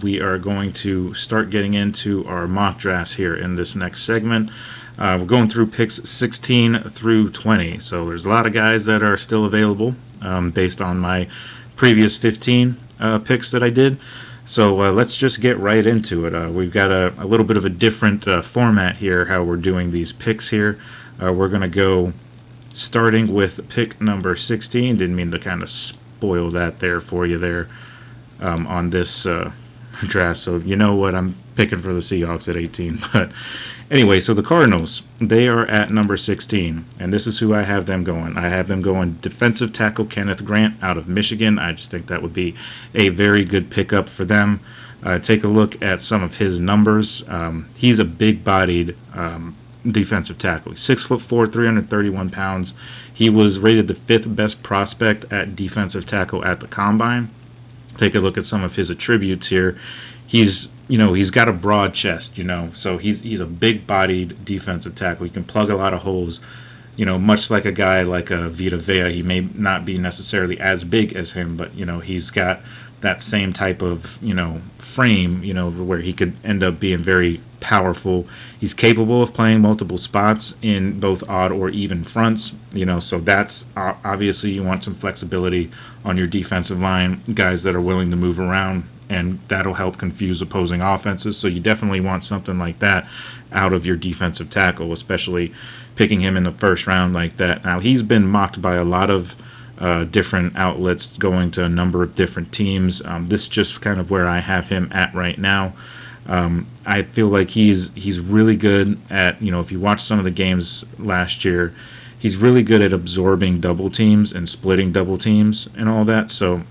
We are going to start getting into our mock drafts here in this next segment. We're going through picks 16 through 20, so there's a lot of guys that are still available based on my previous 15 picks that I did. So let's just get right into it. We've got a little bit of a different format here, how we're doing these picks here. We're going to go starting with pick number 16. Didn't mean to kind of spoil that there for you there on this draft. So you know what, I'm picking for the Seahawks at 18. But anyway, so the Cardinals, they are at number 16, and this is who I have them going. I have them going defensive tackle Kenneth Grant out of Michigan. I just think that would be a very good pickup for them. Take a look at some of his numbers. He's a big-bodied defensive tackle. He's 6'4", 331 pounds. He was rated the 5th best prospect at defensive tackle at the Combine. Take a look at some of his attributes here. He's got a broad chest, so he's a big-bodied defensive tackle. He can plug a lot of holes, much like a guy like a Vita Vea. He may not be necessarily as big as him, but, he's got that same type of, frame, where he could end up being very powerful. He's capable of playing multiple spots in both odd or even fronts, so that's obviously you want some flexibility on your defensive line, guys that are willing to move around, and that'll help confuse opposing offenses. So you definitely want something like that out of your defensive tackle, especially picking him in the first round like that. Now, he's been mocked by a lot of different outlets, going to a number of different teams. This is just kind of where I have him at right now. I feel like he's really good at, if you watch some of the games last year, he's really good at absorbing double teams and splitting double teams and all that. So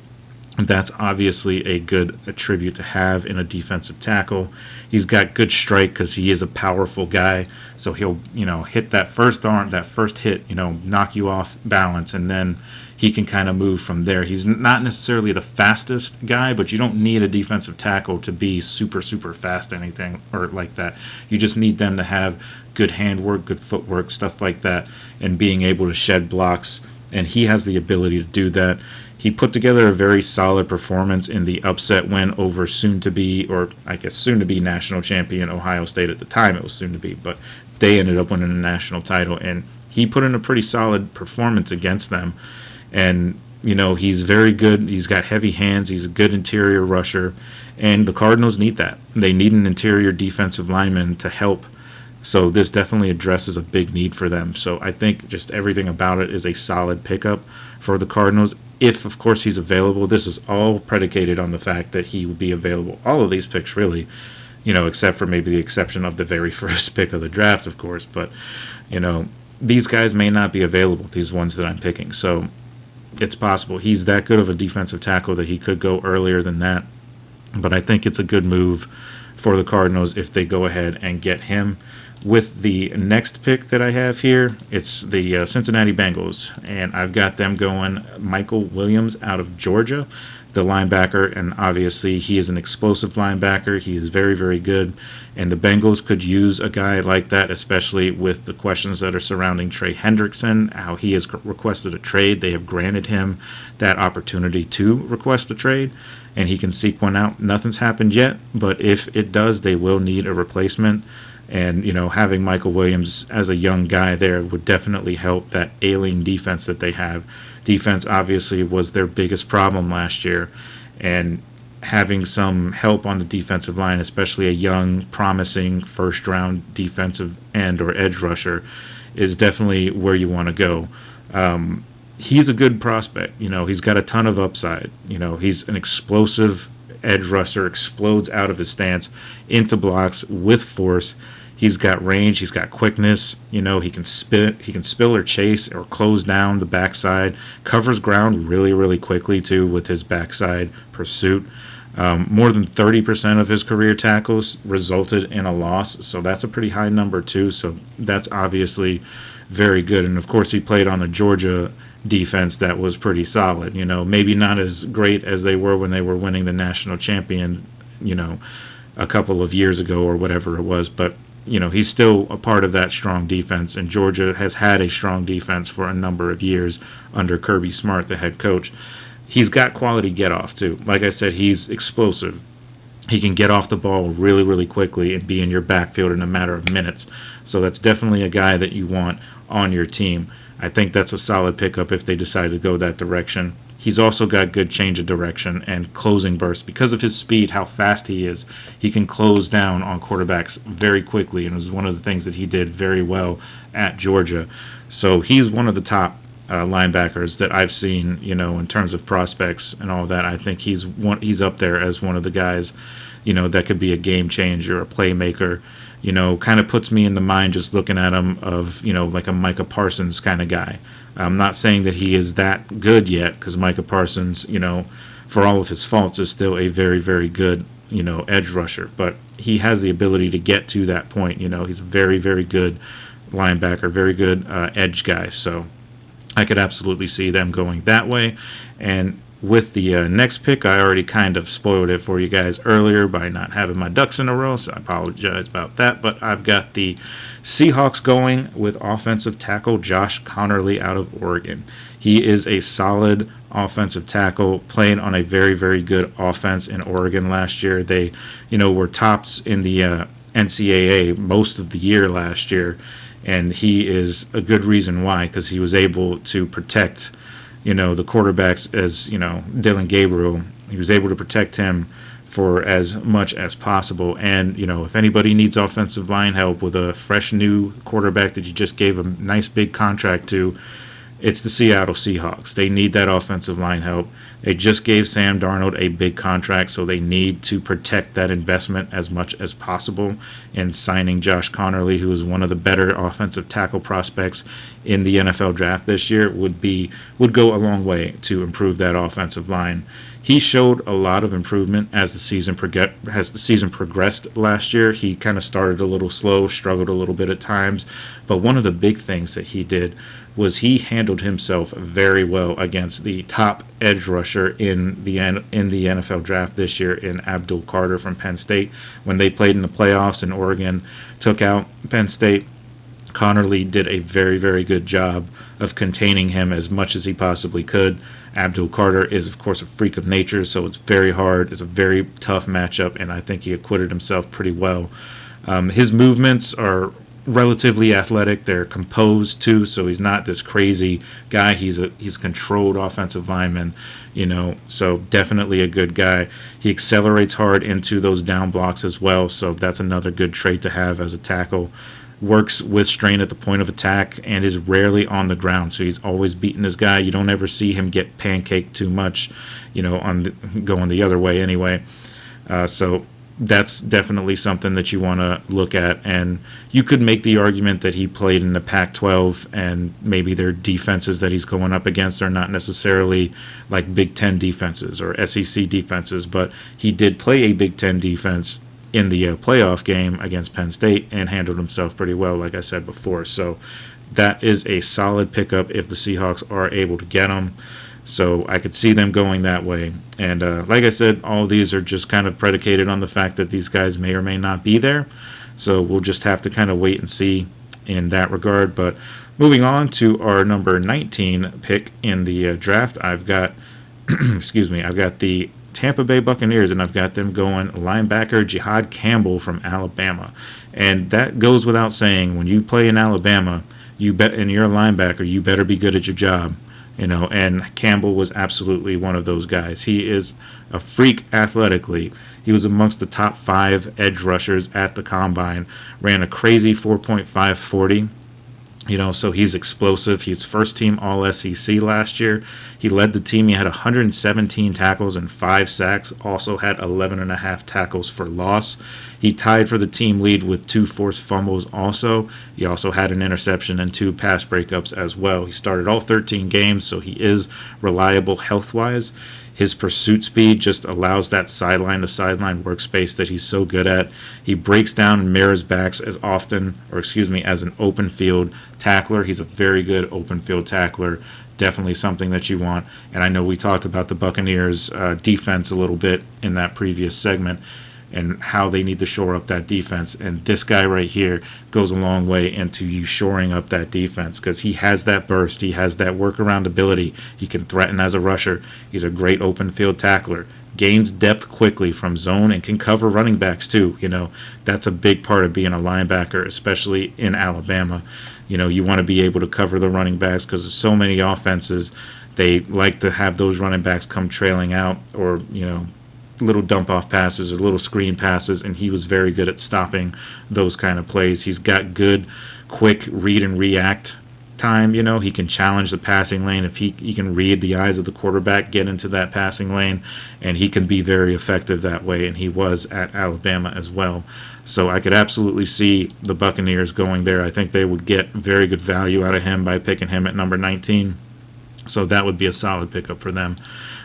that's obviously a good attribute to have in a defensive tackle. He's got good strike because he is a powerful guy. So he'll, hit that first arm, that first hit, knock you off balance, and then he can kind of move from there. He's not necessarily the fastest guy, but you don't need a defensive tackle to be super, super fast, anything or like that. You just need them to have good handwork, good footwork, stuff like that, and being able to shed blocks. And he has the ability to do that. He put together a very solid performance in the upset win over soon-to-be national champion Ohio State. At the time it was soon-to-be, but they ended up winning a national title, and he put in a pretty solid performance against them. And, he's very good. He's got heavy hands. He's a good interior rusher, and the Cardinals need that. They need an interior defensive lineman to help. So this definitely addresses a big need for them. So I think just everything about it is a solid pickup for the Cardinals. If, of course, he's available. This is all predicated on the fact that he will be available. All of these picks, really, except for maybe the exception of the very first pick of the draft, of course. But, these guys may not be available, these ones that I'm picking. So it's possible. He's that good of a defensive tackle that he could go earlier than that. But I think it's a good move for the Cardinals if they go ahead and get him. With the next pick that I have here, it's the Cincinnati Bengals, and I've got them going Michael Williams out of Georgia, the linebacker, and obviously he is an explosive linebacker. He is very, very good, and the Bengals could use a guy like that, especially with the questions that are surrounding Trey Hendrickson, how he has requested a trade. They have granted him that opportunity to request a trade, and he can seek one out. Nothing's happened yet, but if it does, they will need a replacement. And, having Michael Williams as a young guy there would definitely help that ailing defense that they have. Defense, obviously, was their biggest problem last year. And having some help on the defensive line, especially a young, promising first-round defensive end or edge rusher, is definitely where you want to go. He's a good prospect. He's got a ton of upside. He's an explosive edge rusher, explodes out of his stance into blocks with force. He's got range, he's got quickness, he can spill or chase or close down the backside, covers ground really, really quickly too with his backside pursuit. More than 30% of his career tackles resulted in a loss, so that's a pretty high number too, so that's obviously very good. And of course he played on a Georgia defense that was pretty solid, maybe not as great as they were when they were winning the national champion, a couple of years ago or whatever it was, but he's still a part of that strong defense, and Georgia has had a strong defense for a number of years under Kirby Smart, the head coach. He's got quality get-off, too. Like I said, he's explosive. He can get off the ball really, really quickly and be in your backfield in a matter of minutes. So that's definitely a guy that you want on your team. I think that's a solid pickup if they decide to go that direction. he's also got good change of direction and closing bursts. Because of his speed, how fast he is, he can close down on quarterbacks very quickly, and it was one of the things that he did very well at Georgia. So he's one of the top linebackers that I've seen, in terms of prospects and all that. I think he's up there as one of the guys, that could be a game changer, a playmaker. Kind of puts me in the mind just looking at him of, like a Micah Parsons kind of guy. I'm not saying that he is that good yet, because Micah Parsons, for all of his faults, is still a very, very good, edge rusher. But he has the ability to get to that point. He's a very, very good linebacker, very good edge guy. So I could absolutely see them going that way. And with the next pick, I already kind of spoiled it for you guys earlier by not having my ducks in a row, so I apologize about that. But I've got the Seahawks going with offensive tackle Josh Conerly out of Oregon. He is a solid offensive tackle, playing on a very, very good offense in Oregon last year. They, were tops in the NCAA most of the year last year, and he is a good reason why, because he was able to protect the quarterbacks, as Dylan Gabriel. He was able to protect him for as much as possible. And if anybody needs offensive line help with a fresh new quarterback that you just gave a nice big contract to, it's the Seattle Seahawks. They need that offensive line help. They just gave Sam Darnold a big contract, so they need to protect that investment as much as possible. And signing Josh Conerly, who is one of the better offensive tackle prospects in the NFL draft this year, would go a long way to improve that offensive line. He showed a lot of improvement as the season progressed last year. He kind of started a little slow, struggled a little bit at times, but one of the big things that he did was he handled himself very well against the top edge rusher in the NFL draft this year in Abdul Carter from Penn State. When they played in the playoffs and Oregon took out Penn State, Conerly did a very, very good job of containing him as much as he possibly could. Abdul Carter is, of course, a freak of nature, so it's very hard. It's a very tough matchup, and I think he acquitted himself pretty well. His movements are relatively athletic. They're composed too, so he's not this crazy guy. He's a controlled offensive lineman, so definitely a good guy. He accelerates hard into those down blocks as well, so that's another good trait to have as a tackle. Works with strain at the point of attack and is rarely on the ground, so he's always beating his guy. You don't ever see him get pancaked too much, going the other way anyway. So that's definitely something that you want to look at. And you could make the argument that he played in the Pac-12, and maybe their defenses that he's going up against are not necessarily like Big Ten defenses or SEC defenses, but he did play a Big Ten defense in the playoff game against Penn State and handled himself pretty well, like I said before. So that is a solid pickup if the Seahawks are able to get him. So I could see them going that way. And like I said, all of these are just kind of predicated on the fact that these guys may or may not be there. So we'll just have to kind of wait and see in that regard. But moving on to our number 19 pick in the draft, I've got, I've got the Tampa Bay Buccaneers, and I've got them going linebacker Jihad Campbell from Alabama. And that goes without saying, when you play in Alabama, and you're a linebacker, you better be good at your job. And Campbell was absolutely one of those guys. He is a freak athletically. He was amongst the top 5 edge rushers at the combine, ran a crazy 4.5 40. So he's explosive. He's first team All-SEC last year. He led the team. He had 117 tackles and 5 sacks. Also had 11.5 tackles for loss. He tied for the team lead with 2 forced fumbles also. He also had an interception and 2 pass breakups as well. He started all 13 games, so he is reliable health-wise. His pursuit speed just allows that sideline-to-sideline workspace that he's so good at. He breaks down and mirrors backs as an open field tackler. He's a very good open field tackler. Definitely something that you want. And I know we talked about the Buccaneers defense a little bit in that previous segment and how they need to shore up that defense. And this guy right here goes a long way into you shoring up that defense, because he has that burst. He has that workaround ability. He can threaten as a rusher. He's a great open field tackler. Gains depth quickly from zone and can cover running backs too. That's a big part of being a linebacker, especially in Alabama. You want to be able to cover the running backs, because there's so many offenses They like to have those running backs come trailing out, or, little dump off passes or little screen passes, and he was very good at stopping those kind of plays. He's got good, quick read and react time. He can challenge the passing lane if he can read the eyes of the quarterback, get into that passing lane, and he can be very effective that way, and he was at Alabama as well. So I could absolutely see the Buccaneers going there. I think they would get very good value out of him by picking him at number 19. So that would be a solid pickup for them.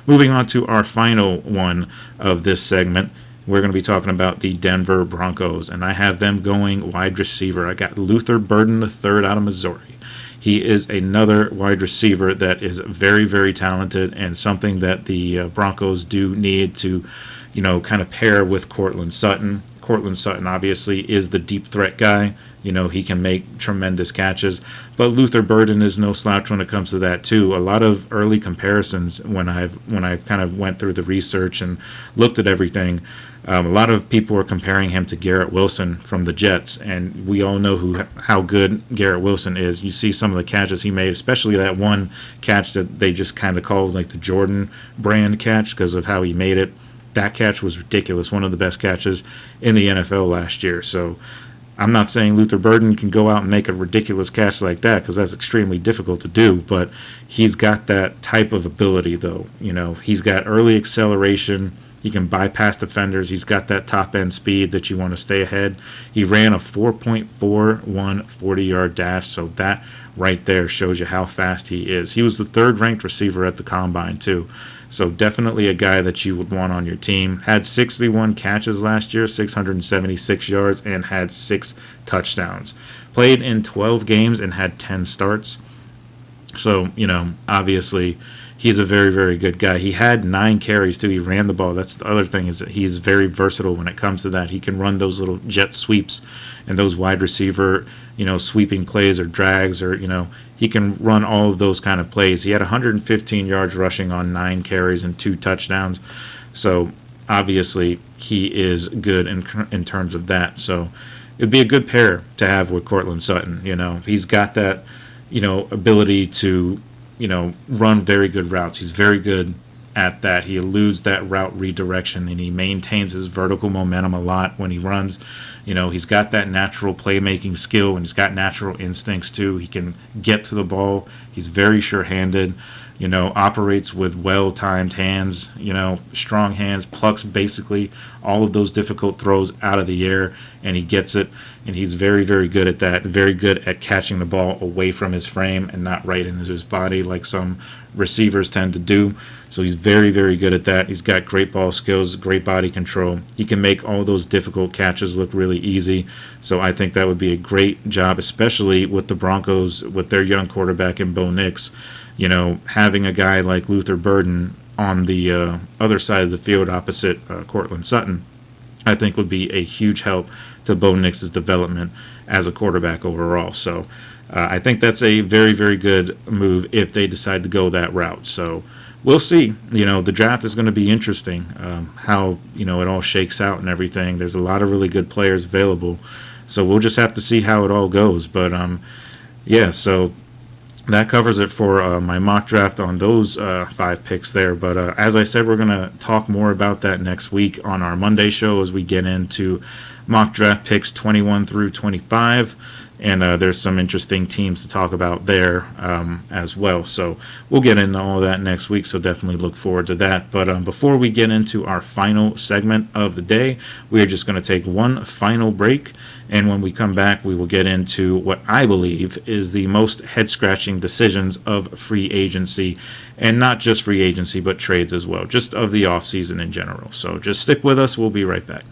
Moving on to our final one of this segment, we're going to be talking about the Denver Broncos, and I have them going wide receiver. I got Luther Burden III out of Missouri. He is another wide receiver that is very, very talented, and something that the Broncos do need to, kind of pair with Courtland Sutton. Courtland Sutton obviously is the deep threat guy. He can make tremendous catches, but Luther Burden is no slouch when it comes to that too. A lot of early comparisons when I've kind of went through the research and looked at everything, a lot of people are comparing him to Garrett Wilson from the Jets, and we all know how good Garrett Wilson is. You see some of the catches he made, especially that one catch that they just kind of called like the Jordan brand catch because of how he made it. That catch was ridiculous, one of the best catches in the NFL last year. So I'm not saying Luther Burden can go out and make a ridiculous catch like that, because that's extremely difficult to do, but he's got that type of ability though. He's got early acceleration. He can bypass defenders. He's got that top end speed that you want to stay ahead. He ran a 4.41 40-yard dash, so that right there shows you how fast he is. He was the 3rd ranked receiver at the combine too. So definitely a guy that you would want on your team. Had 61 catches last year, 676 yards, and had 6 touchdowns. Played in 12 games and had 10 starts. So, obviously he's a very, very good guy. He had 9 carries too. He ran the ball. That's the other thing, is that he's very versatile when it comes to that. He can run those little jet sweeps and those wide receiver, sweeping plays or drags, or, he can run all of those kind of plays. He had 115 yards rushing on 9 carries and 2 touchdowns. So obviously he is good in terms of that. So it would be a good pair to have with Courtland Sutton. He's got that, ability to, run very good routes. He's very good at that. He eludes that route redirection, and he maintains his vertical momentum a lot when he runs. He's got that natural playmaking skill, and he's got natural instincts too. He can get to the ball. He's very sure-handed, operates with well-timed hands, strong hands, plucks basically all of those difficult throws out of the air, and he gets it, and he's very, very good at that, very good at catching the ball away from his frame and not right into his body like some receivers tend to do. So he's very, very good at that. He's got great ball skills, great body control. He can make all those difficult catches look really easy. So I think that would be a great job, especially with the Broncos, with their young quarterback in Bo Nix. Having a guy like Luther Burden on the other side of the field opposite Courtland Sutton, I think would be a huge help to Bo Nix's development as a quarterback overall. So I think that's a very, very good move if they decide to go that route. So we'll see. The draft is going to be interesting, how, it all shakes out and everything. There's a lot of really good players available. So we'll just have to see how it all goes. But, so that covers it for my mock draft on those 5 picks there. But as I said, we're going to talk more about that next week on our Monday show as we get into mock draft picks 21 through 25. And there's some interesting teams to talk about there as well. So we'll get into all of that next week, so definitely look forward to that. But before we get into our final segment of the day, we are just going to take one final break. And when we come back, we will get into what I believe is the most head-scratching decisions of free agency. And not just free agency, but trades as well, just of the offseason in general. So just stick with us. We'll be right back.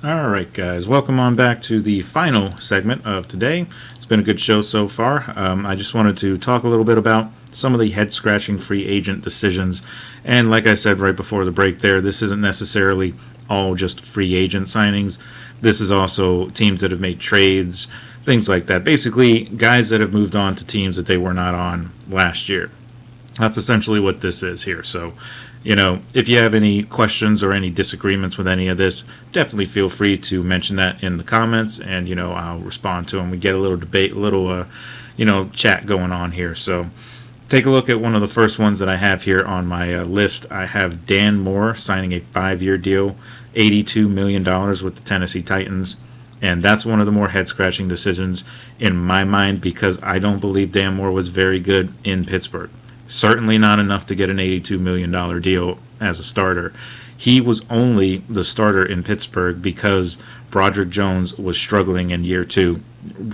All right, guys, welcome on back to the final segment of today. It's been a good show so far. I just wanted to talk a little bit about some of the head-scratching free agent decisions. And like I said right before the break there, this isn't necessarily all just free agent signings. This is also teams that have made trades, things like that. Basically, guys that have moved on to teams that they were not on last year. That's essentially what this is here. So, if you have any questions or any disagreements with any of this, definitely feel free to mention that in the comments, and, I'll respond to them. We get a little debate, a little, chat going on here. So take a look at one of the first ones that I have here on my list. I have Dan Moore signing a 5-year deal, $82 million with the Tennessee Titans. And that's one of the more head-scratching decisions in my mind, because I don't believe Dan Moore was very good in Pittsburgh. Certainly not enough to get an $82 million deal as a starter. He was only the starter in Pittsburgh because Broderick Jones was struggling in year 2.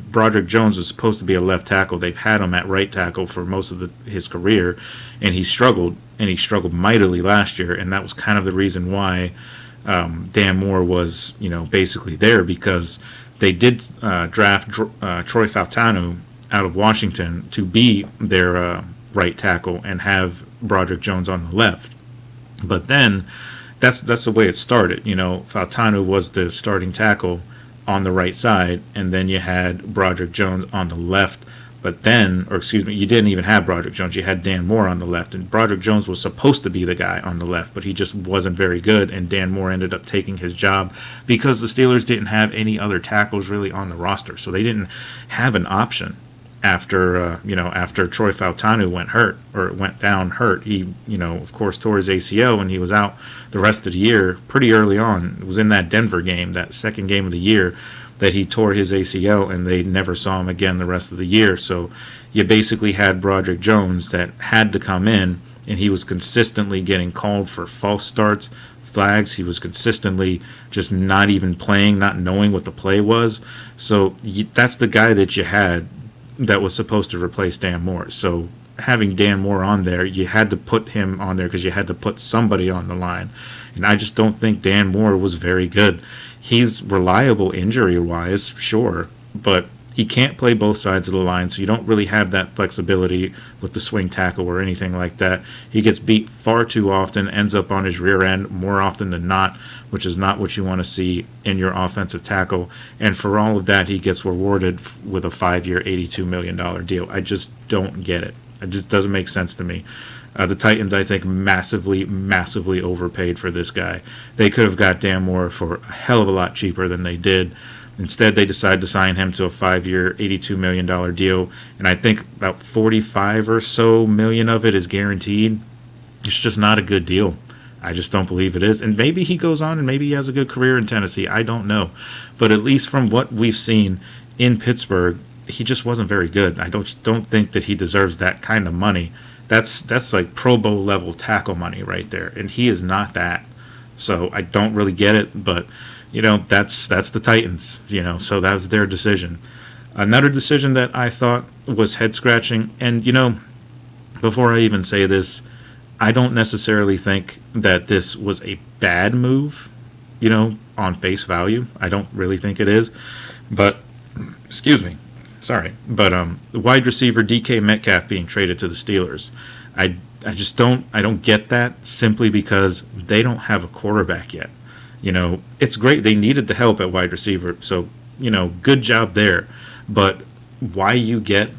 Broderick Jones was supposed to be a left tackle. They've had him at right tackle for most of his career, and he struggled mightily last year, and that was kind of the reason why Dan Moore was, basically there, because they did draft Troy Fautanu out of Washington to be their right tackle and have Broderick Jones on the left. But then that's the way it started. Fautanu was the starting tackle on the right side, and then you had Broderick Jones on the left. But then, you didn't even have Broderick Jones. You had Dan Moore on the left, and Broderick Jones was supposed to be the guy on the left, but he just wasn't very good, and Dan Moore ended up taking his job because the Steelers didn't have any other tackles really on the roster, so they didn't have an option. After Troy Fautanu went down hurt, he of course tore his ACL, and he was out the rest of the year pretty early on. It was in that Denver game, that second game of the year, that he tore his ACL, and they never saw him again the rest of the year. So you basically had Broderick Jones that had to come in, and he was consistently getting called for false starts, flags. He was consistently just not even playing, not knowing what the play was. So that's the guy that you had that was supposed to replace Dan Moore. So having Dan Moore on there, you had to put him on there because you had to put somebody on the line. And I just don't think Dan Moore was very good. He's reliable injury-wise, sure, but he can't play both sides of the line, so you don't really have that flexibility with the swing tackle or anything like that. He gets beat far too often, ends up on his rear end more often than not, which is not what you want to see in your offensive tackle. And for all of that, he gets rewarded with a 5-year, $82 million deal. I just don't get it. It just doesn't make sense to me. The Titans, I think, massively overpaid for this guy. They could have got Dan Moore for a hell of a lot cheaper than they did. Instead, they decided to sign him to a 5-year, $82 million deal, and I think about 45 or so million of it is guaranteed. It's just not a good deal. I just don't believe it is. And maybe he goes on and maybe he has a good career in Tennessee. I don't know. But at least from what we've seen in Pittsburgh, he just wasn't very good. I don't think that he deserves that kind of money. That's like Pro Bowl level tackle money right there, and he is not that. So I don't really get it, but that's the Titans, so that was their decision. Another decision that I thought was head scratching, and before I even say this, I don't necessarily think that this was a bad move, on face value. I don't really think it is, but the wide receiver DK Metcalf being traded to the Steelers, I don't get that, simply because they don't have a quarterback yet. It's great. They needed the help at wide receiver, so, good job there. But why you get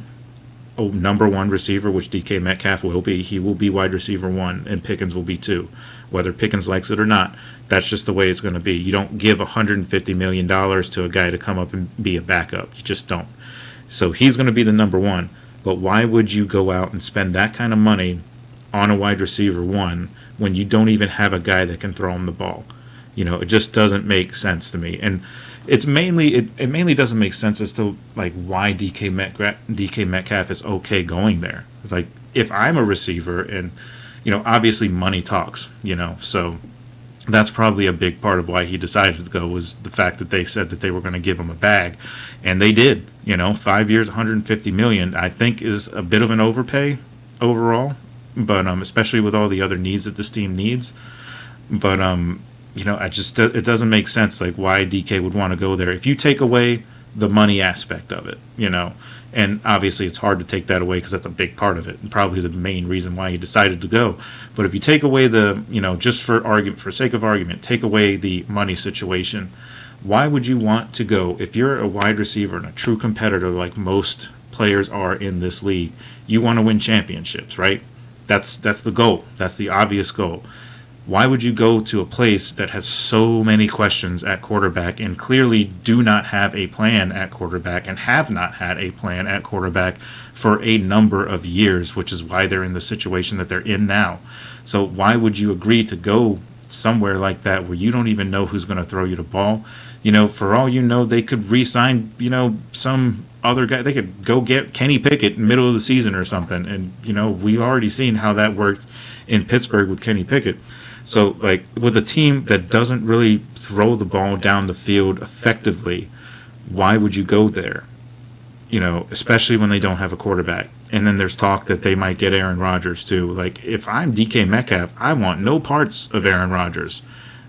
a number 1 receiver, which DK Metcalf will be, he will be wide receiver 1, and Pickens will be 2. Whether Pickens likes it or not, that's just the way it's going to be. You don't give $150 million to a guy to come up and be a backup. You just don't. So he's going to be the number 1. But why would you go out and spend that kind of money on a wide receiver 1 when you don't even have a guy that can throw him the ball? It just doesn't make sense to me. And it mainly doesn't make sense as to why DK Metcalf is okay going there. It's like, if I'm a receiver, and obviously money talks, so that's probably a big part of why he decided to go, was the fact that they said that they were going to give him a bag, and they did. 5 years, $150 million, I think is a bit of an overpay overall, but especially with all the other needs that this team needs. But it doesn't make sense, like, why DK would want to go there. If you take away the money aspect of it, and obviously it's hard to take that away because that's a big part of it and probably the main reason why he decided to go. But if you take away the, just for sake of argument, take away the money situation, why would you want to go? If you're a wide receiver and a true competitor like most players are in this league, you want to win championships, right? That's the goal. That's the obvious goal. Why would you go to a place that has so many questions at quarterback and clearly do not have a plan at quarterback and have not had a plan at quarterback for a number of years, which is why they're in the situation that they're in now? So why would you agree to go somewhere like that where you don't even know who's going to throw you the ball? For all you know, they could re-sign, some other guy. They could go get Kenny Pickett in the middle of the season or something. And, we've already seen how that worked in Pittsburgh with Kenny Pickett. So, like, with a team that doesn't really throw the ball down the field effectively, why would you go there? Especially when they don't have a quarterback. And then there's talk that they might get Aaron Rodgers, too. Like, if I'm DK Metcalf, I want no parts of Aaron Rodgers.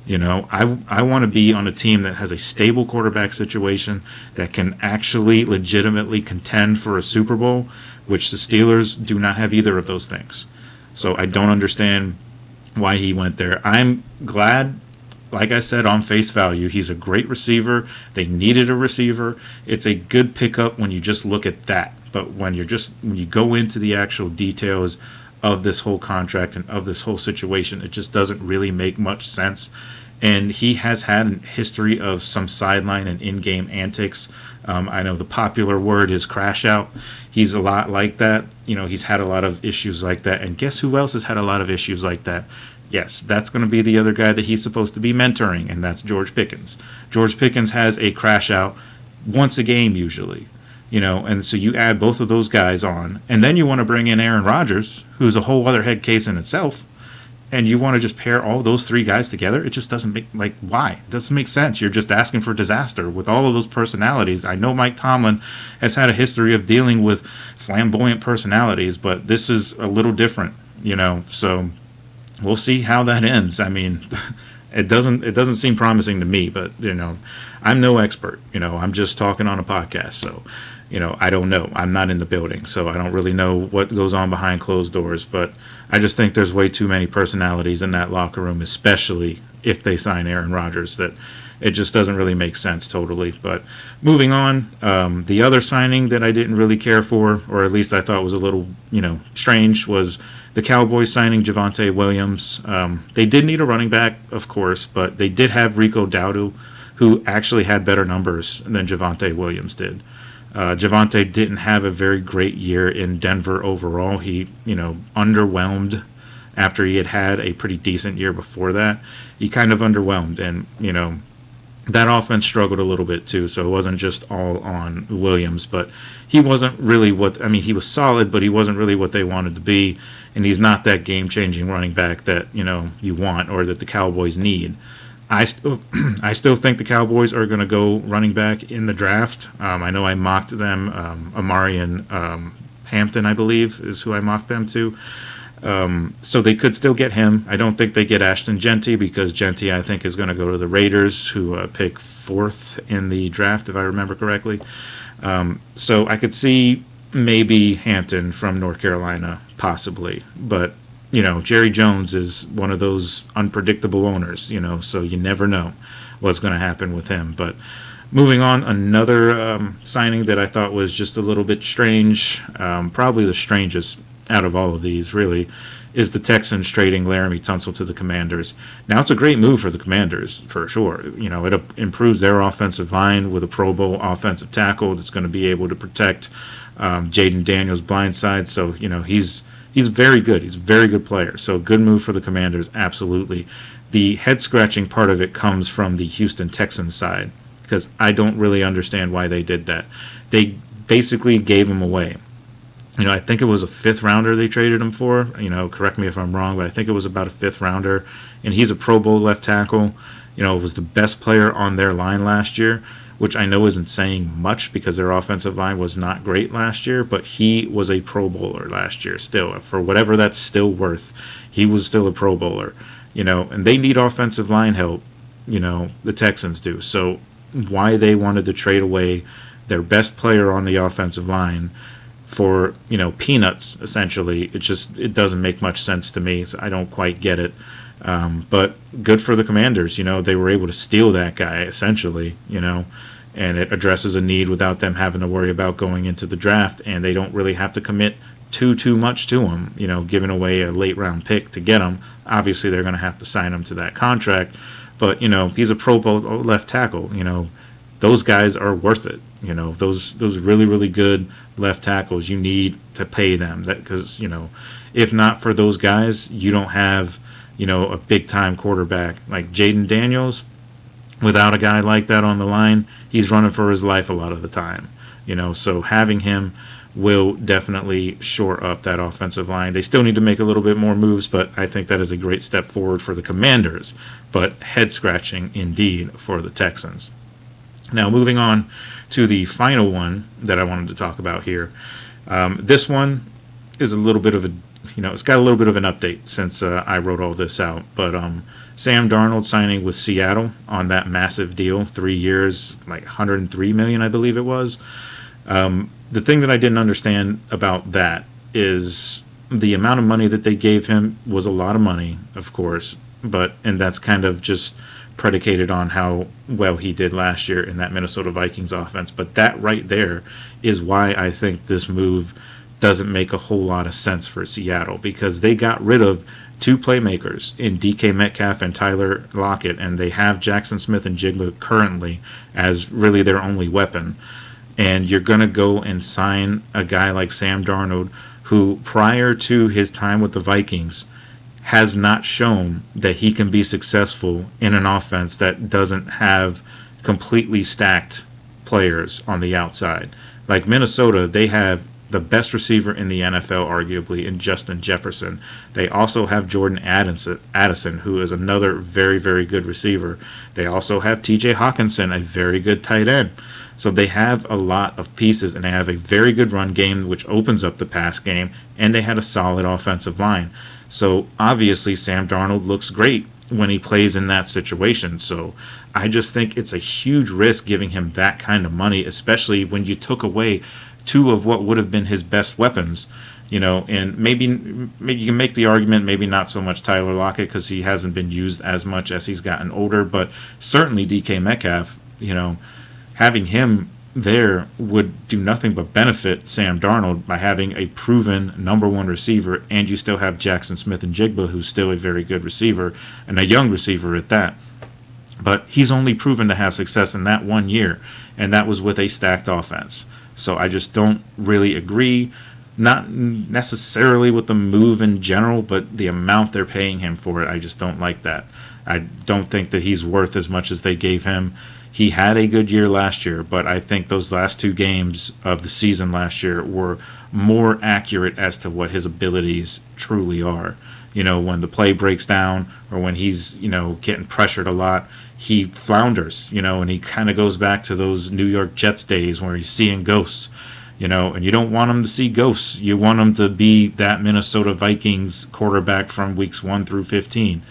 I want to be on a team that has a stable quarterback situation that can actually legitimately contend for a Super Bowl, which the Steelers do not have either of those things. So I don't understand why he went there. I'm glad, like I said, on face value, he's a great receiver. They needed a receiver. It's a good pickup when you just look at that. But when you go into the actual details of this whole contract and of this whole situation, it just doesn't really make much sense. And he has had a history of some sideline and in-game antics. I know the popular word is crash out. He's a lot like that. He's had a lot of issues like that. And guess who else has had a lot of issues like that? Yes, that's going to be the other guy that he's supposed to be mentoring, and that's George Pickens. George Pickens has a crash out once a game usually. And so you add both of those guys on, and then you want to bring in Aaron Rodgers, who's a whole other head case in itself, and you want to just pair all those three guys together. It just doesn't make, why? It doesn't make sense. You're just asking for disaster with all of those personalities. I know Mike Tomlin has had a history of dealing with flamboyant personalities, but this is a little different, so we'll see how that ends. I mean, it doesn't seem promising to me, but, I'm no expert. I'm just talking on a podcast, so I don't know. I'm not in the building, so I don't really know what goes on behind closed doors. But I just think there's way too many personalities in that locker room, especially if they sign Aaron Rodgers, that it just doesn't really make sense totally. But moving on, the other signing that I didn't really care for, or at least I thought was a little, strange, was the Cowboys signing Javonte Williams. They did need a running back, of course, but they did have Rico Dowdle, who actually had better numbers than Javonte Williams did. Javonte didn't have a very great year in Denver overall. He, underwhelmed after he had a pretty decent year before that. He kind of underwhelmed, and, that offense struggled a little bit too, so it wasn't just all on Williams, but he wasn't really he was solid, but he wasn't really what they wanted to be, and he's not that game-changing running back that, you want or that the Cowboys need. I still think the Cowboys are going to go running back in the draft. I know I mocked them. Amarian Hampton, I believe, is who I mocked them to. So they could still get him. I don't think they get Ashton Genty, because Genty, I think, is going to go to the Raiders, who pick 4th in the draft, if I remember correctly. So I could see maybe Hampton from North Carolina, possibly. But Jerry Jones is one of those unpredictable owners, so you never know what's going to happen with him. But moving on, another signing that I thought was just a little bit strange, probably the strangest out of all of these, really, is the Texans trading Laramie Tunsil to the Commanders. Now, it's a great move for the Commanders, for sure. It improves their offensive line with a Pro Bowl offensive tackle that's going to be able to protect Jaden Daniels' blind side. So, He's very good. He's a very good player. So good move for the Commanders, absolutely. The head-scratching part of it comes from the Houston Texans side, because I don't really understand why they did that. They basically gave him away. I think it was a 5th rounder they traded him for. Correct me if I'm wrong, but I think it was about a 5th rounder. And he's a Pro Bowl left tackle. Was the best player on their line last year, which I know isn't saying much because their offensive line was not great last year, but he was a Pro Bowler last year still. For whatever that's still worth, he was still a Pro Bowler, and they need offensive line help the Texans do. So why they wanted to trade away their best player on the offensive line for, peanuts, essentially, it doesn't make much sense to me. So I don't quite get it. But good for the Commanders. They were able to steal that guy, essentially, and it addresses a need without them having to worry about going into the draft, and they don't really have to commit too much to him, giving away a late round pick to get him. Obviously, they're going to have to sign him to that contract, but, he's a Pro Bowl left tackle. Those guys are worth it. Those really, really good left tackles, you need to pay them, because, if not for those guys, you don't have, a big-time quarterback like Jaden Daniels. Without a guy like that on the line, he's running for his life a lot of the time. So having him will definitely shore up that offensive line. They still need to make a little bit more moves, but I think that is a great step forward for the Commanders, but head-scratching indeed for the Texans. Now, moving on to the final one that I wanted to talk about here. This one is a little bit of a, it's got a little bit of an update since I wrote all this out. But Sam Darnold signing with Seattle on that massive deal, 3 years, like $103 million, I believe it was. The thing that I didn't understand about that is the amount of money that they gave him was a lot of money, of course, and that's kind of just predicated on how well he did last year in that Minnesota Vikings offense. But that right there is why I think this move doesn't make a whole lot of sense for Seattle, because they got rid of two playmakers in DK Metcalf and Tyler Lockett, and they have Jackson Smith and Jigba currently as really their only weapon. And you're going to go and sign a guy like Sam Darnold, who prior to his time with the Vikings has not shown that he can be successful in an offense that doesn't have completely stacked players on the outside. Like Minnesota, they have the best receiver in the NFL, arguably, in Justin Jefferson. They also have Jordan Addison, who is another very, very good receiver. They also have TJ Hawkinson, a very good tight end. So they have a lot of pieces, and they have a very good run game, which opens up the pass game, and they had a solid offensive line. So obviously Sam Darnold looks great when he plays in that situation. So I just think it's a huge risk giving him that kind of money, especially when you took away two of what would have been his best weapons, and maybe you can make the argument, maybe not so much Tyler Lockett because he hasn't been used as much as he's gotten older, but certainly DK Metcalf, having him there would do nothing but benefit Sam Darnold by having a proven number one receiver, and you still have Jackson Smith and Jigba, who's still a very good receiver, and a young receiver at that. But he's only proven to have success in that 1 year, and that was with a stacked offense. So I just don't really agree, not necessarily with the move in general, but the amount they're paying him for it, I just don't like that. I don't think that he's worth as much as they gave him. He had a good year last year, but I think those last two games of the season last year were more accurate as to what his abilities truly are. When the play breaks down or when he's, getting pressured a lot, he flounders, and he kind of goes back to those New York Jets days where he's seeing ghosts, and you don't want him to see ghosts. You want him to be that Minnesota Vikings quarterback from weeks 1 through 15,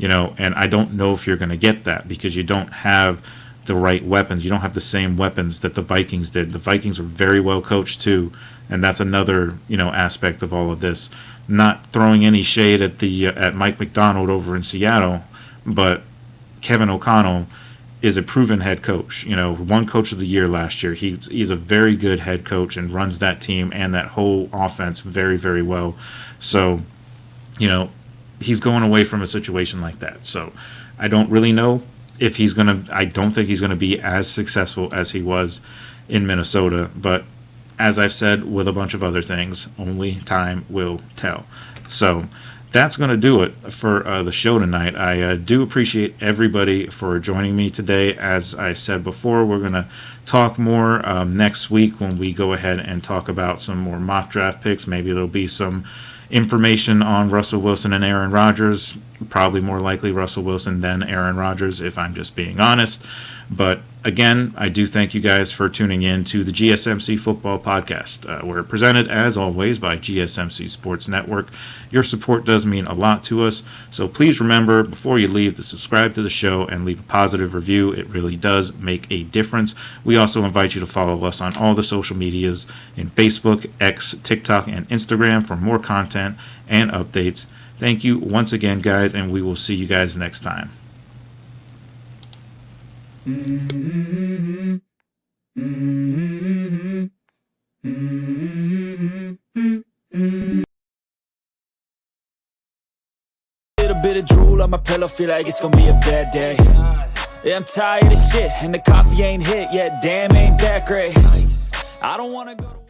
and I don't know if you're going to get that because you don't have the right weapons. You don't have the same weapons that the Vikings did. The Vikings were very well coached too, and that's another, aspect of all of this. Not throwing any shade at Mike McDonald over in Seattle, but Kevin O'Connell is a proven head coach. Won Coach of the Year last year. He's a very good head coach and runs that team and that whole offense very, very well. So, he's going away from a situation like that. So I don't really know if I don't think he's going to be as successful as he was in Minnesota. But as I've said with a bunch of other things, only time will tell. So that's going to do it for the show tonight. I do appreciate everybody for joining me today. As I said before, we're going to talk more next week when we go ahead and talk about some more mock draft picks. Maybe there'll be some information on Russell Wilson and Aaron Rodgers. Probably more likely Russell Wilson than Aaron Rodgers, if I'm just being honest. But Again, I do thank you guys for tuning in to the GSMC Football Podcast. We're presented, as always, by GSMC Sports Network. Your support does mean a lot to us, so please remember, before you leave, to subscribe to the show and leave a positive review. It really does make a difference. We also invite you to follow us on all the social medias in Facebook, X, TikTok, and Instagram for more content and updates. Thank you once again, guys, and we will see you guys next time. Little bit of drool on my pillow, feel like it's gonna be a bad day. Yeah, I'm tired of shit, and the coffee ain't hit yet. Damn, ain't that great. I don't wanna go to